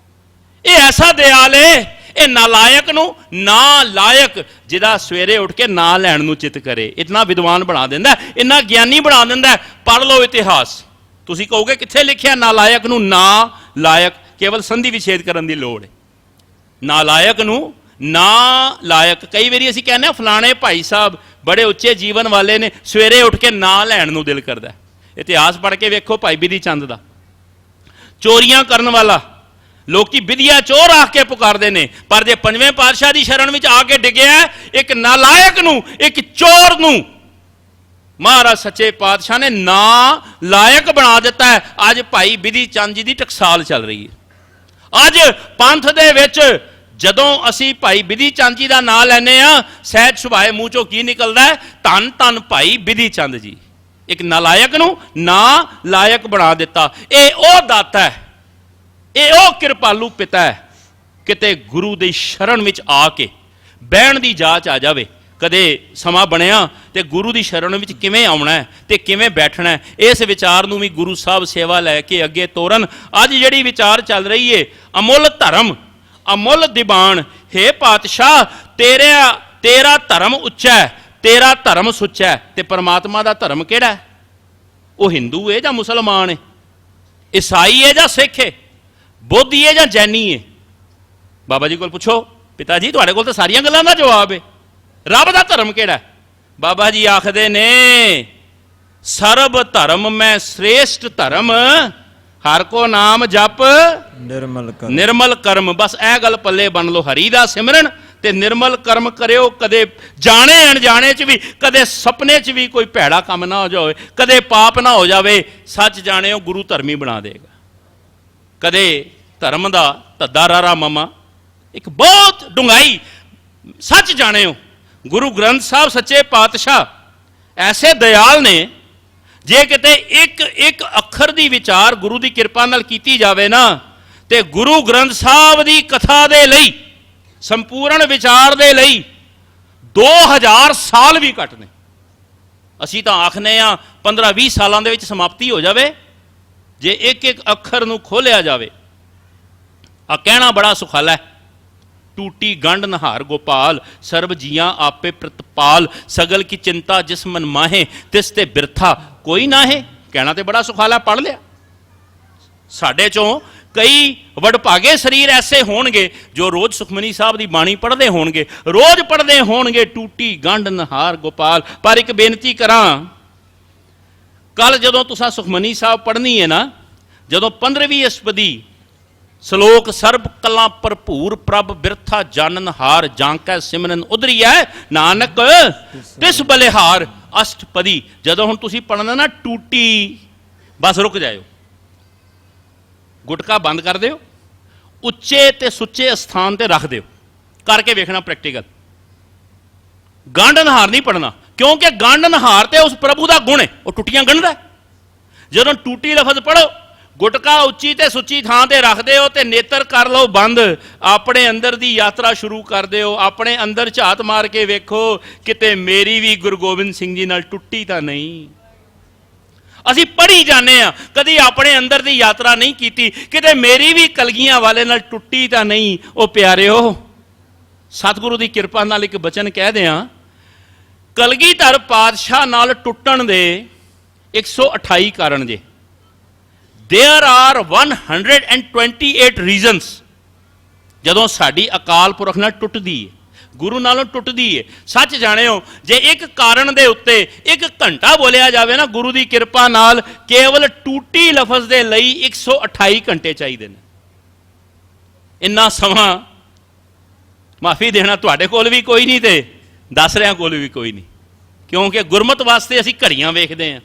ਇਹ ਐਸਾ ਦਿਆਲ ਹੈ, ਇਹ ਨਾਲਾਇਕ ਨੂੰ ਨਾ ਲਾਇਕ, ਜਿਹਦਾ ਸਵੇਰੇ ਉੱਠ ਕੇ ਨਾਂ ਲੈਣ ਨੂੰ ਚਿੱਤ ਕਰੇ, ਇਤਨਾ ਵਿਦਵਾਨ ਬਣਾ ਦਿੰਦਾ, ਇੰਨਾ ਗਿਆਨੀ ਬਣਾ ਦਿੰਦਾ। ਪੜ੍ਹ ਲਓ ਇਤਿਹਾਸ, ਤੁਸੀਂ ਕਹੋਗੇ ਕਿੱਥੇ ਲਿਖਿਆ ਨਾਲਾਇਕ ਨੂੰ ਨਾ ਲਾਇਕ, ਕੇਵਲ ਸੰਧੀ ਵਿਛੇਦ ਕਰਨ ਦੀ ਲੋੜ ਹੈ। ਨਾਲਾਇਕ ਨੂੰ ਨਾ ਲਾਇਕ, ਕਈ ਵਾਰੀ ਅਸੀਂ ਕਹਿੰਦੇ ਹਾਂ ਫਲਾਣੇ ਭਾਈ ਸਾਹਿਬ ਬੜੇ ਉੱਚੇ ਜੀਵਨ ਵਾਲੇ ਨੇ, ਸਵੇਰੇ ਉੱਠ ਕੇ ਨਾਂ ਲੈਣ ਨੂੰ ਦਿਲ ਕਰਦਾ। ਇਤਿਹਾਸ ਪੜ੍ਹ ਕੇ ਵੇਖੋ ਭਾਈ ਬਿਧੀ ਚੰਦ ਦਾ, ਚੋਰੀਆਂ ਕਰਨ ਵਾਲਾ, ਲੋਕੀ ਵਿਧੀਆ ਚੋਰ ਆਖ ਕੇ ਪੁਕਾਰਦੇ ਨੇ, ਪਰ ਜੇ 5ਵੇਂ ਪਾਤਸ਼ਾਹ ਦੀ ਸ਼ਰਨ ਵਿੱਚ ਆ ਕੇ ਡਿੱਗਿਆ, ਇੱਕ ਨਾਲਾਇਕ ਨੂੰ, ਇੱਕ ਚੋਰ ਨੂੰ ਮਹਾਰਾਜ ਸੱਚੇ ਪਾਤਸ਼ਾਹ ਨੇ ਨਾ ਲਾਇਕ ਬਣਾ ਦਿੱਤਾ ਹੈ। ਅੱਜ ਭਾਈ ਬਿਧੀ ਚੰਦ ਜੀ ਦੀ ਟਕਸਾਲ ਚੱਲ ਰਹੀ ਹੈ। ਅੱਜ ਪੰਥ ਦੇ ਵਿੱਚ ਜਦੋਂ ਅਸੀਂ ਭਾਈ ਬਿਧੀ ਚੰਦ ਜੀ ਦਾ ਨਾਂ ਲੈਂਦੇ ਆ, ਸਹਿਜ ਸੁਭਾਏ ਮੂੰਹ ਚੋਂ ਕੀ ਨਿਕਲਦਾ? ਧੰਨ ਧੰਨ ਭਾਈ ਬਿਧੀ ਚੰਦ ਜੀ। ਇੱਕ ਨਾਲਾਇਕ ਨੂੰ ਨਾ ਲਾਇਕ ਬਣਾ ਦਿੱਤਾ। ਇਹ ਉਹ ਦਾਤਾ ਹੈ, ਇਹ ਉਹ ਕਿਰਪਾਲੂ ਪਿਤਾ ਹੈ। ਕਿਤੇ ਗੁਰੂ ਦੀ ਸ਼ਰਨ ਵਿੱਚ ਆ ਕੇ ਬਹਿਣ ਦੀ ਜਾਚ ਆ ਜਾਵੇ, ਕਦੇ ਸਮਾਂ ਬਣਿਆ ਤੇ ਗੁਰੂ ਦੀ ਸ਼ਰਨ ਵਿੱਚ ਕਿਵੇਂ ਆਉਣਾ ਹੈ ਤੇ ਕਿਵੇਂ ਬੈਠਣਾ ਹੈ, ਇਸ ਵਿਚਾਰ ਨੂੰ ਵੀ ਗੁਰੂ ਸਾਹਿਬ ਸੇਵਾ ਲੈ ਕੇ ਅੱਗੇ ਤੋਰਨ। ਅੱਜ ਜਿਹੜੀ ਵਿਚਾਰ ਚੱਲ ਰਹੀ ਏ, ਅਮੁੱਲ ਧਰਮ ਅਮੁੱਲ ਦੀਵਾਨ, ਹੇ ਪਾਤਸ਼ਾਹ ਤੇਰਾ ਧਰਮ ਉੱਚਾ ਹੈ, ਤੇਰਾ ਧਰਮ ਸੁੱਚਾ ਹੈ। ਤੇ ਪਰਮਾਤਮਾ ਦਾ ਧਰਮ ਕਿਹੜਾ ਹੈ? ਉਹ ਹਿੰਦੂ ਹੈ ਜਾਂ ਮੁਸਲਮਾਨ ਹੈ, ਈਸਾਈ ਹੈ ਜਾਂ ਸਿੱਖ ਹੈ, ਬੋਧੀ ਹੈ ਜਾਂ ਜੈਨੀ ਹੈ? ਬਾਬਾ ਜੀ ਕੋਲ ਪੁੱਛੋ, ਪਿਤਾ ਜੀ ਤੁਹਾਡੇ ਕੋਲ ਤਾਂ ਸਾਰੀਆਂ ਗੱਲਾਂ ਦਾ ਜਵਾਬ ਹੈ, ਰੱਬ ਦਾ ਧਰਮ ਕਿਹੜਾ? ਬਾਬਾ ਜੀ ਆਖਦੇ ਨੇ ਸਰਬ ਧਰਮ ਮੈਂ ਸ੍ਰੇਸ਼ਟ ਧਰਮ, ਹਰ ਕੋ ਨਾਮ ਜਪ ਨਿਰਮਲ ਕਰਮ। ਬਸ ਇਹ ਗੱਲ ਪੱਲੇ ਬੰਨ ਲਓ, ਹਰੀ ਦਾ ਸਿਮਰਨ ਤੇ ਨਿਰਮਲ ਕਰਮ ਕਰਿਓ। ਕਦੇ ਜਾਣੇ ਅਣਜਾਣੇ ਚ ਵੀ, ਕਦੇ ਸੁਪਨੇ ਚ ਵੀ ਕੋਈ ਭੈੜਾ ਕੰਮ ਨਾ ਹੋ ਜਾਵੇ, ਕਦੇ ਪਾਪ ਨਾ ਹੋ ਜਾਵੇ। ਸੱਚ ਜਾਣਿਓ ਗੁਰੂ ਧਰਮੀ ਬਣਾ ਦੇਗਾ। ਕਦੇ ਧਰਮ ਦਾ ਧੱਦਾ ਰਾਰਾ ਮਮਾ, ਇੱਕ ਬਹੁਤ ਡੂੰਘਾਈ ਸੱਚ ਜਾਣਿਓ। ਗੁਰੂ ਗ੍ਰੰਥ ਸਾਹਿਬ ਸੱਚੇ ਪਾਤਸ਼ਾਹ ਐਸੇ ਦਇਆਲ ਨੇ, ਜੇ ਕਿਤੇ ਇੱਕ ਅੱਖਰ ਦੀ ਵਿਚਾਰ ਗੁਰੂ ਦੀ ਕਿਰਪਾ ਨਾਲ ਕੀਤੀ ਜਾਵੇ ਨਾ, ਤੇ ਗੁਰੂ ਗ੍ਰੰਥ ਸਾਹਿਬ ਦੀ ਕਥਾ ਦੇ ਲਈ, ਸੰਪੂਰਨ ਵਿਚਾਰ ਦੇ ਲਈ 2000 ਸਾਲ ਵੀ ਘੱਟ ਨੇ। ਅਸੀਂ ਤਾਂ ਆਖਨੇ ਆ 15-20 ਸਾਲਾਂ ਦੇ ਵਿੱਚ ਸਮਾਪਤੀ ਹੋ ਜਾਵੇ, ਜੇ ਇੱਕ ਅੱਖਰ ਨੂੰ ਖੋਲਿਆ ਜਾਵੇ। ਆ ਕਹਿਣਾ ਬੜਾ ਸੁਖਾਲਾ ਹੈ, ਟੂਟੀ ਗੰਢ ਨਹਾਰ ਗੋਪਾਲ, ਸਰਬ ਜੀਆਂ ਆਪੇ ਪ੍ਰਤਪਾਲ, ਸਗਲ ਕੀ ਚਿੰਤਾ ਜਿਸ ਮਨ ਮਾਹੇ, ਤਿਸ ਤੇ ਬਿਰਥਾ ਕੋਈ ਨਾਹੇ। ਕਹਿਣਾ ਤੇ ਬੜਾ ਸੁਖਾਲਾ, ਪੜ੍ਹ ਲਿਆ। ਸਾਡੇ ਚੋਂ ਕਈ ਵਡਭਾਗੇ ਸਰੀਰ ਐਸੇ ਹੋਣਗੇ ਜੋ ਰੋਜ਼ ਸੁਖਮਨੀ ਸਾਹਿਬ ਦੀ ਬਾਣੀ ਪੜ੍ਹਦੇ ਹੋਣਗੇ, ਰੋਜ਼ ਪੜ੍ਹਦੇ ਹੋਣਗੇ ਟੂਟੀ ਗੰਢ ਨਹਾਰ ਗੋਪਾਲ। ਪਰ ਇੱਕ ਬੇਨਤੀ ਕਰਾਂ, ਕੱਲ ਜਦੋਂ ਤੁਸੀਂ ਸੁਖਮਨੀ ਸਾਹਿਬ ਪੜ੍ਹਨੀ ਹੈ ਨਾ, ਜਦੋਂ 15ਵੀਂ ਅਸ਼ਟਪਦੀ ਸ਼ਲੋਕ ਸਰਬ ਕਲਾ ਭਰਪੂਰ ਪ੍ਰਭ ਬਿਰਥਾ ਜਾਣਨ ਹਾਰ, ਜਾਂਕੈ ਸਿਮਰਨ ਉਧਰੀਐ ਨਾਨਕ ਤਿਸ ਬਲਿਹਾਰ। ਅਸ਼ਟਪਦੀ ਜਦੋਂ ਹੁਣ ਤੁਸੀਂ ਪੜ੍ਹਨਾ ਨਾ, ਟੂਟੀ, ਬਸ ਰੁਕ ਜਾਇਓ, ਗੁਟਕਾ ਬੰਦ ਕਰ ਦਿਓ, ਉੱਚੇ ਤੇ ਸੁੱਚੇ ਸਥਾਨ ਤੇ ਰੱਖ ਦਿਓ, ਕਰਕੇ ਵੇਖਣਾ ਪ੍ਰੈਕਟੀਕਲ। ਗੰਢ ਨਹਾਰ ਨਹੀਂ ਪੜ੍ਹਨਾ, ਕਿਉਂਕਿ ਗੰਢ ਨਹਾਰ ਤੇ ਉਸ ਪ੍ਰਭੂ ਦਾ ਗੁਣ ਹੈ, ਉਹ ਟੁੱਟੀਆਂ ਗੰਢਦਾ। ਜਦੋਂ ਟੂਟੀ ਲਫ਼ਜ਼ ਪੜ੍ਹੋ, ਗੁਟਕਾ ਉੱਚੀ ਤੇ ਸੁੱਚੀ ਥਾਂ ਤੇ ਰੱਖਦੇ ਹੋ ਤੇ ਨੇਤਰ ਕਰ ਲਓ ਬੰਦ, ਆਪਣੇ ਅੰਦਰ ਦੀ ਯਾਤਰਾ ਸ਼ੁਰੂ ਕਰ ਦਿਓ। ਆਪਣੇ ਅੰਦਰ ਝਾਤ ਮਾਰ ਕੇ ਵੇਖੋ, ਕਿਤੇ ਮੇਰੀ ਵੀ ਗੁਰੂ ਗੋਬਿੰਦ ਸਿੰਘ ਜੀ ਨਾਲ ਟੁੱਟੀ ਤਾਂ ਨਹੀਂ। ਅਸੀਂ ਪੜ੍ਹੀ ਜਾਂਦੇ ਆ, ਕਦੀ ਆਪਣੇ ਅੰਦਰ ਦੀ ਯਾਤਰਾ ਨਹੀਂ ਕੀਤੀ, ਕਿਤੇ ਮੇਰੀ ਵੀ ਕਲਗੀਆਂ ਵਾਲੇ ਨਾਲ ਟੁੱਟੀ ਤਾਂ ਨਹੀਂ। ਉਹ ਪਿਆਰਿਓ, ਸਤਿਗੁਰੂ ਦੀ ਕਿਰਪਾ ਨਾਲ ਇੱਕ ਬਚਨ ਕਹਿ ਦਿਆਂ, ਕਲਗੀਧਰ ਪਾਤਸ਼ਾਹ ਨਾਲ ਟੁੱਟਣ ਦੇ 128 ਕਾਰਨ ਜੇ। There are 128 reasons ਜਦੋਂ ਸਾਡੀ ਅਕਾਲ ਪੁਰਖ ਨਾਲ ਟੁੱਟਦੀ ਹੈ, ਗੁਰੂ ਨਾਲੋਂ ਟੁੱਟਦੀ ਹੈ। ਸੱਚ ਜਾਣਿਓ, ਜੇ ਇੱਕ ਕਾਰਨ ਦੇ ਉੱਤੇ 1 ਘੰਟਾ ਬੋਲਿਆ ਜਾਵੇ ਨਾ, ਗੁਰੂ ਦੀ ਕਿਰਪਾ ਨਾਲ ਕੇਵਲ ਟੂਟੀ ਲਫ਼ਜ਼ ਦੇ ਲਈ 128 ਘੰਟੇ ਚਾਹੀਦੇ ਨੇ। ਇੰਨਾ ਸਮਾਂ ਮਾਫੀ ਦੇਣਾ ਤੁਹਾਡੇ ਕੋਲ ਵੀ ਕੋਈ ਨਹੀਂ ਤੇ ਦੱਸ ਰਿਆਂ ਕੋਲ ਵੀ ਕੋਈ ਨਹੀਂ, ਕਿਉਂਕਿ ਗੁਰਮਤ ਵਾਸਤੇ ਅਸੀਂ ਘੜੀਆਂ ਵੇਖਦੇ ਹਾਂ।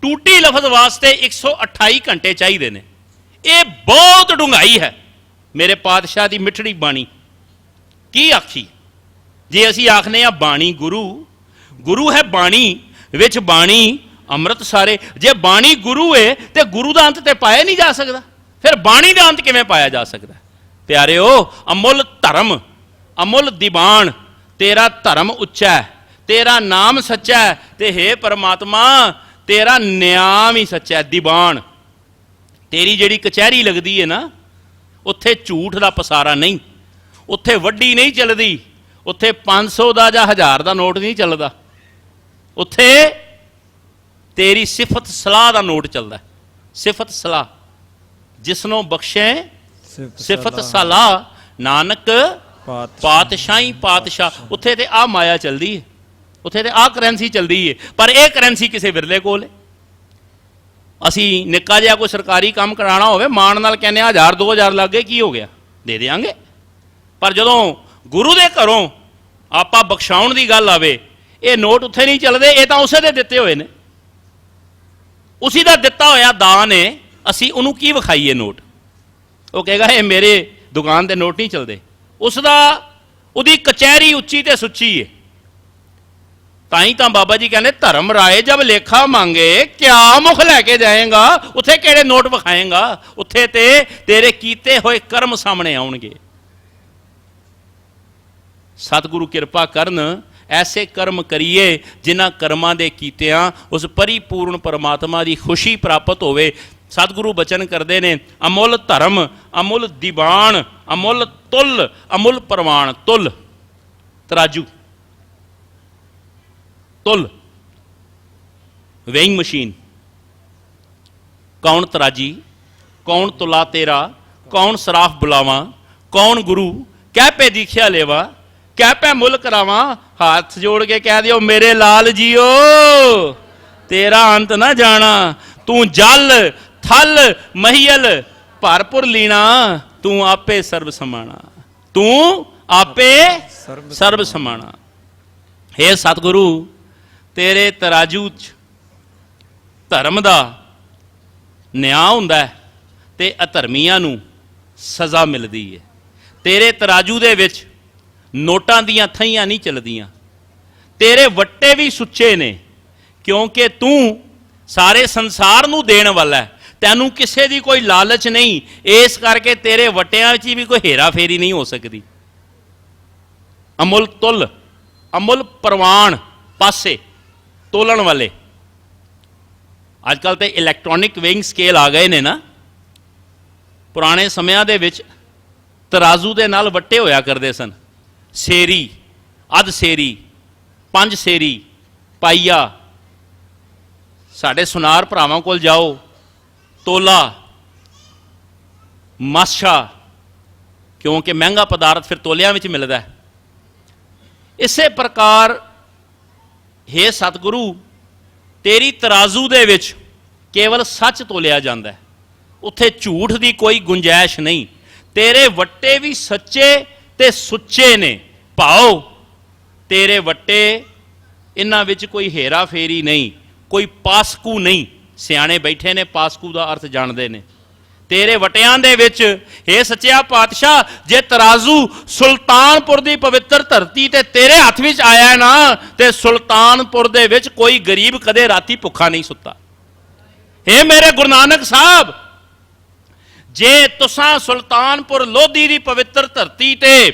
ਟੂਟੀ ਲਫ਼ਜ਼ ਵਾਸਤੇ 128 ਘੰਟੇ ਚਾਹੀਦੇ ਨੇ। ਇਹ ਬਹੁਤ ਡੂੰਘਾਈ ਹੈ ਮੇਰੇ ਪਾਤਸ਼ਾਹ ਦੀ ਮਿੱਠੜੀ ਬਾਣੀ। ਕੀ ਆਖੀ ਜੇ ਅਸੀਂ ਆਖਨੇ ਆ ਬਾਣੀ ਗੁਰੂ ਹੈ, ਬਾਣੀ ਵਿੱਚ ਬਾਣੀ ਅੰਮ੍ਰਿਤ ਸਾਰੇ। ਜੇ ਬਾਣੀ ਗੁਰੂ ਹੈ ਤੇ ਗੁਰੂ ਦਾ ਅੰਤ ਤੇ ਪਾਇਆ ਨਹੀਂ ਜਾ ਸਕਦਾ, ਫਿਰ ਬਾਣੀ ਦਾ ਅੰਤ ਕਿਵੇਂ ਪਾਇਆ ਜਾ ਸਕਦਾ? ਪਿਆਰਿਓ, ਅਮੁੱਲ ਧਰਮ ਅਮੁੱਲ ਦੀਵਾਨ, ਤੇਰਾ ਧਰਮ ਉੱਚਾ ਹੈ, ਤੇਰਾ ਨਾਮ ਸੱਚਾ ਹੈ, ਤੇ ਹੇ ਪਰਮਾਤਮਾ ਤੇਰਾ ਨਿਆਮ ਹੀ ਸੱਚਾ ਹੈ। ਦੀਵਾਨ, ਤੇਰੀ ਜਿਹੜੀ ਕਚਹਿਰੀ ਲੱਗਦੀ ਹੈ ਨਾ, ਉੱਥੇ ਝੂਠ ਦਾ ਪਸਾਰਾ ਨਹੀਂ, ਉੱਥੇ ਵੱਡੀ ਨਹੀਂ ਚੱਲਦੀ, ਉੱਥੇ 500 ਦਾ ਜਾਂ 1000 ਦਾ ਨੋਟ ਨਹੀਂ ਚੱਲਦਾ, ਉੱਥੇ ਤੇਰੀ ਸਿਫਤ ਸਲਾਹ ਦਾ ਨੋਟ ਚੱਲਦਾ। ਸਿਫਤ ਸਲਾਹ ਜਿਸਨੂੰ ਬਖਸ਼ੇ ਸਿਫਤ ਸਲਾਹ, ਨਾਨਕ ਪਾਤਸ਼ਾਹੀ ਪਾਤਸ਼ਾਹ। ਉੱਥੇ ਤੇ ਆ ਮਾਇਆ ਚੱਲਦੀ ਹੈ, ਉੱਥੇ ਤੇ ਆਹ ਕਰੰਸੀ ਚੱਲਦੀ ਹੈ, ਪਰ ਇਹ ਕਰੰਸੀ ਕਿਸੇ ਵਿਰਲੇ ਕੋਲ ਹੈ। ਅਸੀਂ ਨਿੱਕਾ ਜਿਹਾ ਕੋਈ ਸਰਕਾਰੀ ਕੰਮ ਕਰਾਉਣਾ ਹੋਵੇ, ਮਾਣ ਨਾਲ ਕਹਿੰਦੇ 1000-2000 ਲੱਗ ਗਏ, ਕੀ ਹੋ ਗਿਆ, ਦੇ ਦਿਆਂਗੇ। ਪਰ ਜਦੋਂ ਗੁਰੂ ਦੇ ਘਰੋਂ ਆਪਾਂ ਬਖਸ਼ਾਉਣ ਦੀ ਗੱਲ ਆਵੇ, ਇਹ ਨੋਟ ਉੱਥੇ ਨਹੀਂ ਚੱਲਦੇ, ਇਹ ਤਾਂ ਉਸੇ ਦੇ ਦਿੱਤੇ ਹੋਏ ਨੇ, ਉਸੀ ਦਾ ਦਿੱਤਾ ਹੋਇਆ ਦਾਨ ਹੈ। ਅਸੀਂ ਉਹਨੂੰ ਕੀ ਵਿਖਾਈਏ ਨੋਟ? ਉਹ ਕਹੇਗਾ ਇਹ ਮੇਰੇ ਦੁਕਾਨ ਦੇ ਨੋਟ ਨਹੀਂ ਚੱਲਦੇ। ਉਹਦੀ ਕਚਹਿਰੀ ਉੱਚੀ ਤੇ ਸੁੱਚੀ ਹੈ। ਤਾਂ ਹੀ ਤਾਂ ਬਾਬਾ ਜੀ ਕਹਿੰਦੇ, ਧਰਮ ਰਾਏ ਜਬ ਲੇਖਾ ਮੰਗੇ, ਕਿਆ ਮੁਖ ਲੈ ਕੇ ਜਾਏਗਾ? ਉੱਥੇ ਕਿਹੜੇ ਨੋਟ ਵਿਖਾਏਗਾ? ਉੱਥੇ ਤੇ ਤੇਰੇ ਕੀਤੇ ਹੋਏ ਕਰਮ ਸਾਹਮਣੇ ਆਉਣਗੇ। ਸਤਿਗੁਰੂ ਕਿਰਪਾ ਕਰਨ ਐਸੇ ਕਰਮ ਕਰੀਏ ਜਿਨ੍ਹਾਂ ਕਰਮਾਂ ਦੇ ਕੀਤਿਆਂ ਉਸ ਪਰਿਪੂਰਨ ਪਰਮਾਤਮਾ ਦੀ ਖੁਸ਼ੀ ਪ੍ਰਾਪਤ ਹੋਵੇ। ਸਤਿਗੁਰੂ ਬਚਨ ਕਰਦੇ ਨੇ, ਅਮੁੱਲ ਧਰਮ, ਅਮੁੱਲ ਦੀਵਾਨ, ਅਮੁੱਲ ਤੁਲ, ਅਮੁੱਲ ਪ੍ਰਵਾਨ। ਤੁਲ ਤਰਾਜੂ, ਤੁਲ ਵੇਇੰਗ ਮਸ਼ੀਨ। ਕੌਣ ਤਰਾਜੀ, ਕੌਣ ਤੁਲਾ ਤੇਰਾ, ਕੌਣ ਸਰਾਫ ਬੁਲਾਵਾਂ, ਕੌਣ ਗੁਰੂ, ਕਹਿ ਪੈ ਦੀਖਿਆ ਲੇਵਾ, ਕਹਿ ਪੈ ਮੁੱਲ ਕਰਾਵਾਂ। ਹੱਥ ਜੋੜ ਕੇ ਕਹਿ ਦਿਓ, ਮੇਰੇ ਲਾਲ ਜੀਓ ਤੇਰਾ ਅੰਤ ਨਾ ਜਾਣਾ। ਤੂੰ ਜਲ ਥਲ ਮਹੀਲ ਭਰਪੁਰ ਲੀਣਾ, ਤੂੰ ਆਪੇ ਸਰਬ ਸਮਾਣਾ, ਤੂੰ ਆਪੇ ਸਰਬ ਸਮਾਣਾ। ਹੇ ਸਤਿਗੁਰੂ, ਤੇਰੇ ਤਰਾਜੂ 'ਚ ਧਰਮ ਦਾ ਨਿਆਂ ਹੁੰਦਾ ਤੇ ਅਧਰਮੀਆਂ ਨੂੰ ਸਜ਼ਾ ਮਿਲਦੀ ਹੈ। ਤੇਰੇ ਤਰਾਜੂ ਦੇ ਵਿੱਚ ਨੋਟਾਂ ਦੀਆਂ ਥਈਆਂ ਨਹੀਂ ਚੱਲਦੀਆਂ। ਤੇਰੇ ਵੱਟੇ ਵੀ ਸੁੱਚੇ ਨੇ, ਕਿਉਂਕਿ ਤੂੰ ਸਾਰੇ ਸੰਸਾਰ ਨੂੰ ਦੇਣ ਵਾਲਾ ਹੈ। ਤੈਨੂੰ ਕਿਸੇ ਦੀ ਕੋਈ ਲਾਲਚ ਨਹੀਂ, ਇਸ ਕਰਕੇ ਤੇਰੇ ਵੱਟਿਆਂ ਵਿੱਚ ਵੀ ਕੋਈ ਹੇਰਾ ਫੇਰੀ ਨਹੀਂ ਹੋ ਸਕਦੀ। ਅਮੁੱਲ ਤੁਲ, ਅਮੁੱਲ ਪ੍ਰਵਾਨ, ਪਾਸੇ ਤੋਲਣ ਵਾਲੇ। ਅੱਜ ਕੱਲ੍ਹ ਤੇ ਇਲੈਕਟ੍ਰੋਨਿਕ ਵੇਇੰਗ ਸਕੇਲ ਆ ਗਏ ਨੇ ਨਾ। ਪੁਰਾਣੇ ਸਮਿਆਂ ਦੇ ਵਿੱਚ ਤਰਾਜ਼ੂ ਦੇ ਨਾਲ ਵੱਟੇ ਹੋਇਆ ਕਰਦੇ ਸਨ। ਸੇਰੀ, ਅੱਧ ਸੇਰੀ, 5 ਸੇਰੀ, ਪਾਈਆ। ਸਾਡੇ ਸੁਨਾਰ ਭਰਾਵਾਂ ਕੋਲ ਜਾਓ, ਤੋਲਾ, ਮਾਸ਼ਾ, ਕਿਉਂਕਿ ਮਹਿੰਗਾ ਪਦਾਰਥ ਫਿਰ ਤੋਲਿਆਂ ਵਿੱਚ ਮਿਲਦਾ ਹੈ। ਇਸੇ ਪ੍ਰਕਾਰ ਹੇ ਸਤਿਗੁਰੂ, ਤੇਰੀ ਤਰਾਜ਼ੂ ਦੇ ਵਿੱਚ ਕੇਵਲ ਸੱਚ ਤੋਲਿਆ ਜਾਂਦਾ ਹੈ, ਉੱਥੇ ਝੂਠ ਦੀ ਕੋਈ ਗੁੰਜਾਇਸ਼ ਨਹੀਂ। ਤੇਰੇ ਵੱਟੇ ਵੀ ਸੱਚੇ ਤੇ ਸੁੱਚੇ ਨੇ। ਭਾਉ ਤੇਰੇ ਵੱਟੇ, ਇਹਨਾਂ ਵਿੱਚ ਕੋਈ ਹੇਰਾ ਫੇਰੀ ਨਹੀਂ, ਕੋਈ ਪਾਸਕੂ ਨਹੀਂ। ਸਿਆਣੇ ਬੈਠੇ ਨੇ, ਪਾਸਕੂ ਦਾ ਅਰਥ ਜਾਣਦੇ ਨੇ। ਤੇਰੇ ਵਟਿਆਂ ਦੇ ਵਿੱਚ ਹੇ ਸੱਚਿਆ ਪਾਤਸ਼ਾਹ, ਜੇ ਤਰਾਜ਼ੂ ਸੁਲਤਾਨਪੁਰ ਦੀ ਪਵਿੱਤਰ ਧਰਤੀ ਤੇ ਤੇਰੇ ਹੱਥ ਵਿੱਚ ਆਇਆ ਨਾ, ਤੇ ਸੁਲਤਾਨਪੁਰ ਦੇ ਵਿੱਚ ਕੋਈ ਗਰੀਬ ਕਦੇ ਰਾਤੀ ਭੁੱਖਾ ਨਹੀਂ ਸੁੱਤਾ। ਹੇ ਮੇਰੇ ਗੁਰੂ ਨਾਨਕ ਸਾਹਿਬ, ਜੇ ਤੁਸਾਂ ਸੁਲਤਾਨਪੁਰ ਲੋਧੀ ਦੀ ਪਵਿੱਤਰ ਧਰਤੀ ਤੇ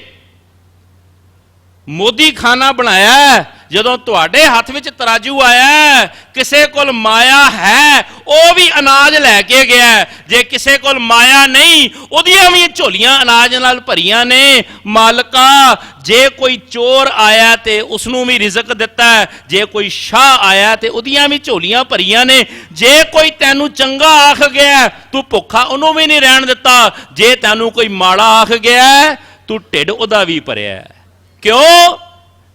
ਮੋਦੀ ਖਾਨਾ ਬਣਾਇਆ, ਜਦੋਂ ਤੁਹਾਡੇ ਹੱਥ ਵਿੱਚ ਤਰਾਜੂ ਆਇਆ, ਕਿਸੇ ਕੋਲ ਮਾਇਆ ਹੈ ਉਹ ਵੀ ਅਨਾਜ ਲੈ ਕੇ ਗਿਆ। ਜੇ ਕਿਸੇ ਕੋਲ ਮਾਇਆ ਨਹੀਂ, ਉਹਦੀਆਂ ਵੀ ਝੋਲੀਆਂ ਅਨਾਜ ਨਾਲ ਭਰੀਆਂ ਨੇ। ਮਾਲਕਾ, ਜੇ ਕੋਈ ਚੋਰ ਆਇਆ ਤੇ ਉਸ ਨੂੰ ਵੀ ਰਿਜ਼ਕ ਦਿੱਤਾ, ਜੇ ਕੋਈ ਸ਼ਾਹ ਆਇਆ ਤੇ ਉਹਦੀਆਂ ਵੀ ਝੋਲੀਆਂ ਭਰੀਆਂ ਨੇ। ਜੇ ਕੋਈ ਤੈਨੂੰ ਚੰਗਾ ਆਖ ਗਿਆ, ਤੂੰ ਭੁੱਖਾ ਉਹਨੂੰ ਵੀ ਨਹੀਂ ਰਹਿਣ ਦਿੱਤਾ। ਜੇ ਤੈਨੂੰ ਕੋਈ ਮਾੜਾ ਆਖ ਗਿਆ, ਤੂੰ ਢਿੱਡ ਉਹਦਾ ਵੀ ਭਰਿਆ। ਕਿਉਂ?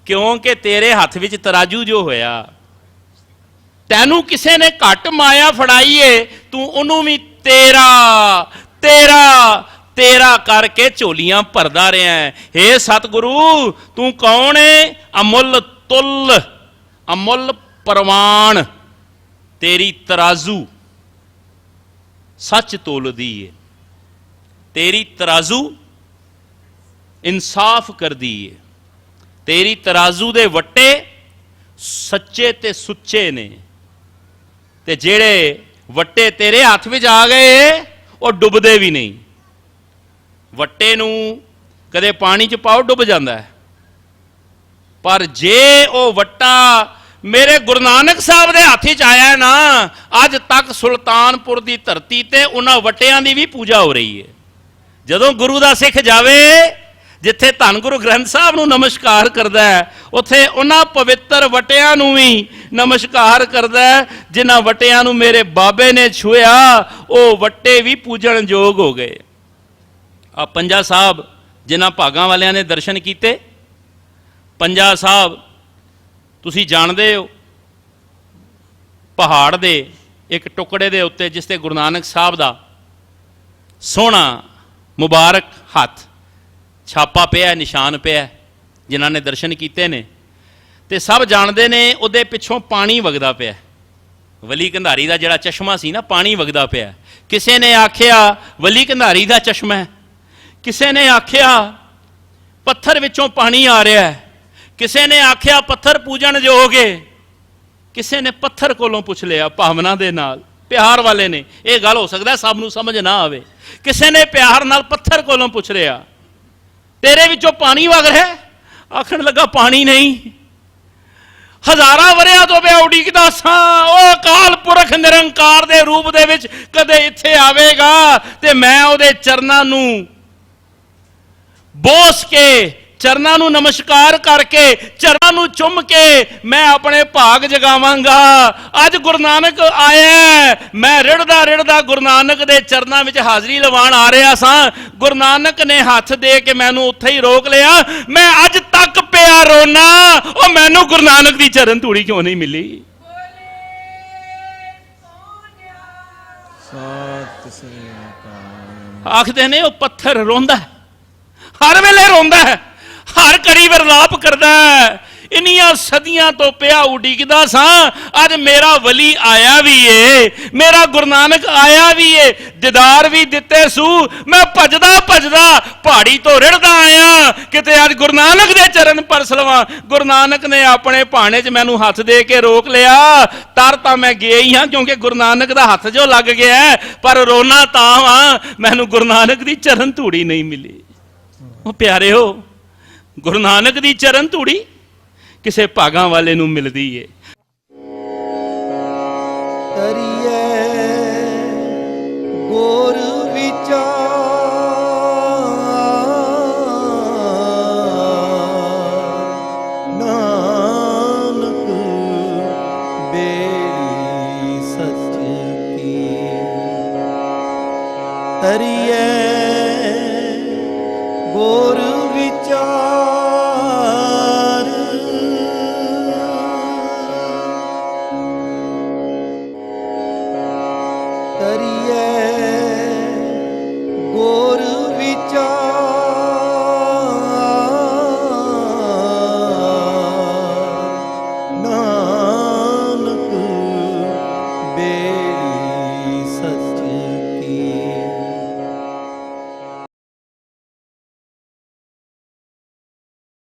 ਕਿਉਂਕਿ ਤੇਰੇ ਹੱਥ ਵਿੱਚ ਤਰਾਜੂ ਜੋ ਹੋਇਆ। ਤੈਨੂੰ ਕਿਸੇ ਨੇ ਘੱਟ ਮਾਇਆ ਫੜਾਈ ਏ, ਤੂੰ ਉਹਨੂੰ ਵੀ ਤੇਰਾ ਤੇਰਾ ਤੇਰਾ ਕਰਕੇ ਝੋਲੀਆਂ ਭਰਦਾ ਰਿਹਾ ਹੈ। ਹੇ ਸਤਿਗੁਰੂ, ਤੂੰ ਕੌਣ ਏ? ਅਮੁੱਲ ਤੁਲ, ਅਮੁੱਲ ਪ੍ਰਵਾਨ। ਤੇਰੀ ਤਰਾਜ਼ੂ ਸੱਚ ਤੋਲਦੀ ਏ, ਤੇਰੀ ਤਰਾਜ਼ੂ ਇਨਸਾਫ ਕਰਦੀ ਏ। ਤੇਰੀ ਤਰਾਜ਼ੂ ਦੇ ਵੱਟੇ ਸੱਚੇ ਤੇ ਸੁੱਚੇ ਨੇ, ਤੇ ਜਿਹੜੇ ਵੱਟੇ ਤੇਰੇ ਹੱਥ ਵਿੱਚ ਆ ਗਏ ਉਹ ਡੁੱਬਦੇ ਵੀ ਨਹੀਂ। ਵੱਟੇ ਨੂੰ ਕਦੇ ਪਾਣੀ 'ਚ ਪਾਓ, ਡੁੱਬ ਜਾਂਦਾ ਹੈ। ਪਰ ਜੇ ਉਹ ਵੱਟਾ ਮੇਰੇ ਗੁਰੂ ਨਾਨਕ ਸਾਹਿਬ ਦੇ ਹੱਥ 'ਚ ਆਇਆ ਨਾ, ਅੱਜ ਤੱਕ ਸੁਲਤਾਨਪੁਰ ਦੀ ਧਰਤੀ ਤੇ ਉਹਨਾਂ ਵੱਟਿਆਂ ਦੀ ਵੀ ਪੂਜਾ ਹੋ ਰਹੀ ਹੈ। ਜਦੋਂ ਗੁਰੂ ਦਾ ਸਿੱਖ ਜਾਵੇ, ਜਿੱਥੇ ਧੰਨ ਗੁਰੂ ਗ੍ਰੰਥ ਸਾਹਿਬ ਨੂੰ ਨਮਸਕਾਰ ਕਰਦਾ ਹੈ, ਉੱਥੇ ਉਹਨਾਂ ਪਵਿੱਤਰ ਵਟਿਆਂ ਨੂੰ ਵੀ ਨਮਸਕਾਰ ਕਰਦਾ ਹੈ, ਜਿਨ੍ਹਾਂ ਵਟਿਆਂ ਨੂੰ ਮੇਰੇ ਬਾਬੇ ਨੇ ਛੂਇਆ। ਉਹ ਵੱਟੇ ਵੀ ਪੂਜਣ ਯੋਗ ਹੋ ਗਏ। ਆ ਪੰਜਾ ਸਾਹਿਬ, ਜਿਨ੍ਹਾਂ ਭਾਗਾਂ ਵਾਲਿਆਂ ਨੇ ਦਰਸ਼ਨ ਕੀਤੇ, ਪੰਜਾ ਸਾਹਿਬ ਤੁਸੀਂ ਜਾਣਦੇ ਹੋ, ਪਹਾੜ ਦੇ ਇੱਕ ਟੁਕੜੇ ਦੇ ਉੱਤੇ, ਜਿਸ ਤੇ ਗੁਰੂ ਨਾਨਕ ਸਾਹਿਬ ਦਾ ਸੋਹਣਾ ਮੁਬਾਰਕ ਹੱਥ ਛਾਪਾ ਪਿਆ, ਨਿਸ਼ਾਨ ਪਿਆ। ਜਿਨ੍ਹਾਂ ਨੇ ਦਰਸ਼ਨ ਕੀਤੇ ਨੇ ਤੇ ਸਭ ਜਾਣਦੇ ਨੇ, ਉਹਦੇ ਪਿੱਛੋਂ ਪਾਣੀ ਵਗਦਾ ਪਿਆ। ਵਲੀ ਕੰਧਾਰੀ ਦਾ ਜਿਹੜਾ ਚਸ਼ਮਾ ਸੀ ਨਾ, ਪਾਣੀ ਵਗਦਾ ਪਿਆ। ਕਿਸੇ ਨੇ ਆਖਿਆ ਵਲੀ ਕੰਧਾਰੀ ਦਾ ਚਸ਼ਮਾ ਹੈ, ਕਿਸੇ ਨੇ ਆਖਿਆ ਪੱਥਰ ਵਿੱਚੋਂ ਪਾਣੀ ਆ ਰਿਹਾ ਹੈ, ਕਿਸੇ ਨੇ ਆਖਿਆ ਪੱਥਰ ਪੂਜਣ ਯੋਗ ਹੈ, ਕਿਸੇ ਨੇ ਪੱਥਰ ਕੋਲੋਂ ਪੁੱਛ ਲਿਆ ਭਾਵਨਾ ਦੇ ਨਾਲ, ਪਿਆਰ ਵਾਲੇ ਨੇ। ਇਹ ਗੱਲ ਹੋ ਸਕਦਾ ਸਭ ਨੂੰ ਸਮਝ ਨਾ ਆਵੇ। ਕਿਸੇ ਨੇ ਪਿਆਰ ਨਾਲ ਪੱਥਰ ਕੋਲੋਂ ਪੁੱਛ ਰਿਹਾ, ਤੇਰੇ ਵਿੱਚੋਂ ਪਾਣੀ ਵਗ ਰਿਹਾ? ਆਖਣ ਲੱਗਾ ਪਾਣੀ ਨਹੀਂ, ਹਜ਼ਾਰਾਂ ਵਰਿਆਂ ਤੋਂ ਮੈਂ ਉਡੀਕਦਾ ਸਾਂ, ਉਹ ਅਕਾਲ ਪੁਰਖ ਨਿਰੰਕਾਰ ਦੇ ਰੂਪ ਦੇ ਵਿੱਚ ਕਦੇ ਇੱਥੇ ਆਵੇਗਾ ਤੇ ਮੈਂ ਉਹਦੇ ਚਰਨਾਂ ਨੂੰ ਬੋਸ ਕੇ, ਚਰਨਾਂ ਨੂੰ ਨਮਸਕਾਰ ਕਰਕੇ, ਚਰਨਾਂ ਨੂੰ ਚੁੰਮ ਕੇ ਮੈਂ ਆਪਣੇ ਭਾਗ ਜਗਾਵਾਂਗਾ। ਅੱਜ ਗੁਰੂ ਨਾਨਕ ਆਇਆ, ਮੈਂ ਰਿੜਦਾ ਰਿੜਦਾ ਗੁਰੂ ਨਾਨਕ ਦੇ ਚਰਨਾਂ ਵਿੱਚ ਹਾਜ਼ਰੀ ਲਵਾਉਣ ਆ ਰਿਹਾ ਸਾਂ। ਗੁਰੂ ਨਾਨਕ ਨੇ ਹੱਥ ਦੇ ਕੇ ਮੈਨੂੰ ਉੱਥੇ ਹੀ ਰੋਕ ਲਿਆ। ਮੈਂ ਅੱਜ ਤੱਕ ਪਿਆ ਰੋਣਾ, ਉਹ ਮੈਨੂੰ ਗੁਰੂ ਨਾਨਕ ਦੀ ਚਰਨ ਧੂੜੀ ਕਿਉਂ ਨਹੀਂ ਮਿਲੀ। ਸਤਿ ਸ੍ਰੀ ਅਕਾਲ। ਆਖਦੇ ਨੇ ਉਹ ਪੱਥਰ ਰੋਂਦਾ, ਹਰ ਵੇਲੇ ਰੋਂਦਾ ਹੈ, ਹਰ ਘੜੀ ਵਿਰਲਾਪ ਕਰਦਾ ਹੈ। ਇੰਨੀਆਂ ਸਦੀਆਂ ਤੋਂ ਪਿਆ ਉਡੀਕਦਾ ਸਾਂ, ਅੱਜ ਮੇਰਾ ਵਲੀ ਆਇਆ ਵੀ ਏ, ਮੇਰਾ ਗੁਰੂ ਨਾਨਕ ਆਇਆ ਵੀ ਏ, ਦੀਦਾਰ ਵੀ ਦਿੱਤੇ ਸੂ। ਮੈਂ ਭਜਦਾ ਭਜਦਾ ਪਹਾੜੀ ਤੋਂ ਰਿੜਦਾ ਆਇਆ, ਕਿਤੇ ਅੱਜ ਗੁਰੂ ਨਾਨਕ ਦੇ ਚਰਨ ਪਰਸ ਲਵਾਂ। ਗੁਰੂ ਨਾਨਕ ਨੇ ਆਪਣੇ ਭਾਣੇ 'ਚ ਮੈਨੂੰ ਹੱਥ ਦੇ ਕੇ ਰੋਕ ਲਿਆ। ਤਰ ਤਾਂ ਮੈਂ ਗਿਆ ਹੀ ਹਾਂ, ਕਿਉਂਕਿ ਗੁਰੂ ਨਾਨਕ ਦਾ ਹੱਥ ਜੋ ਲੱਗ ਗਿਆ, ਪਰ ਰੋਣਾ ਤਾਂ ਵਾਂ ਮੈਨੂੰ ਗੁਰੂ ਨਾਨਕ ਦੀ ਚਰਨ ਧੂੜੀ ਨਹੀਂ ਮਿਲੀ। ਉਹ ਪਿਆਰਿਓ, ਗੁਰੂ ਨਾਨਕ ਦੀ ਚਰਨ ਧੂੜੀ ਕਿਸੇ ਭਾਗਾਂ ਵਾਲੇ ਨੂੰ ਮਿਲਦੀ ਏ। ਕਰੀਏ ਗੁਰ ਵਿਚਾਰ, ਨਾਨਕ ਬੇੜੀ ਸੱਚ ਕੀ। ਕਰੀਏ ਗੁਰ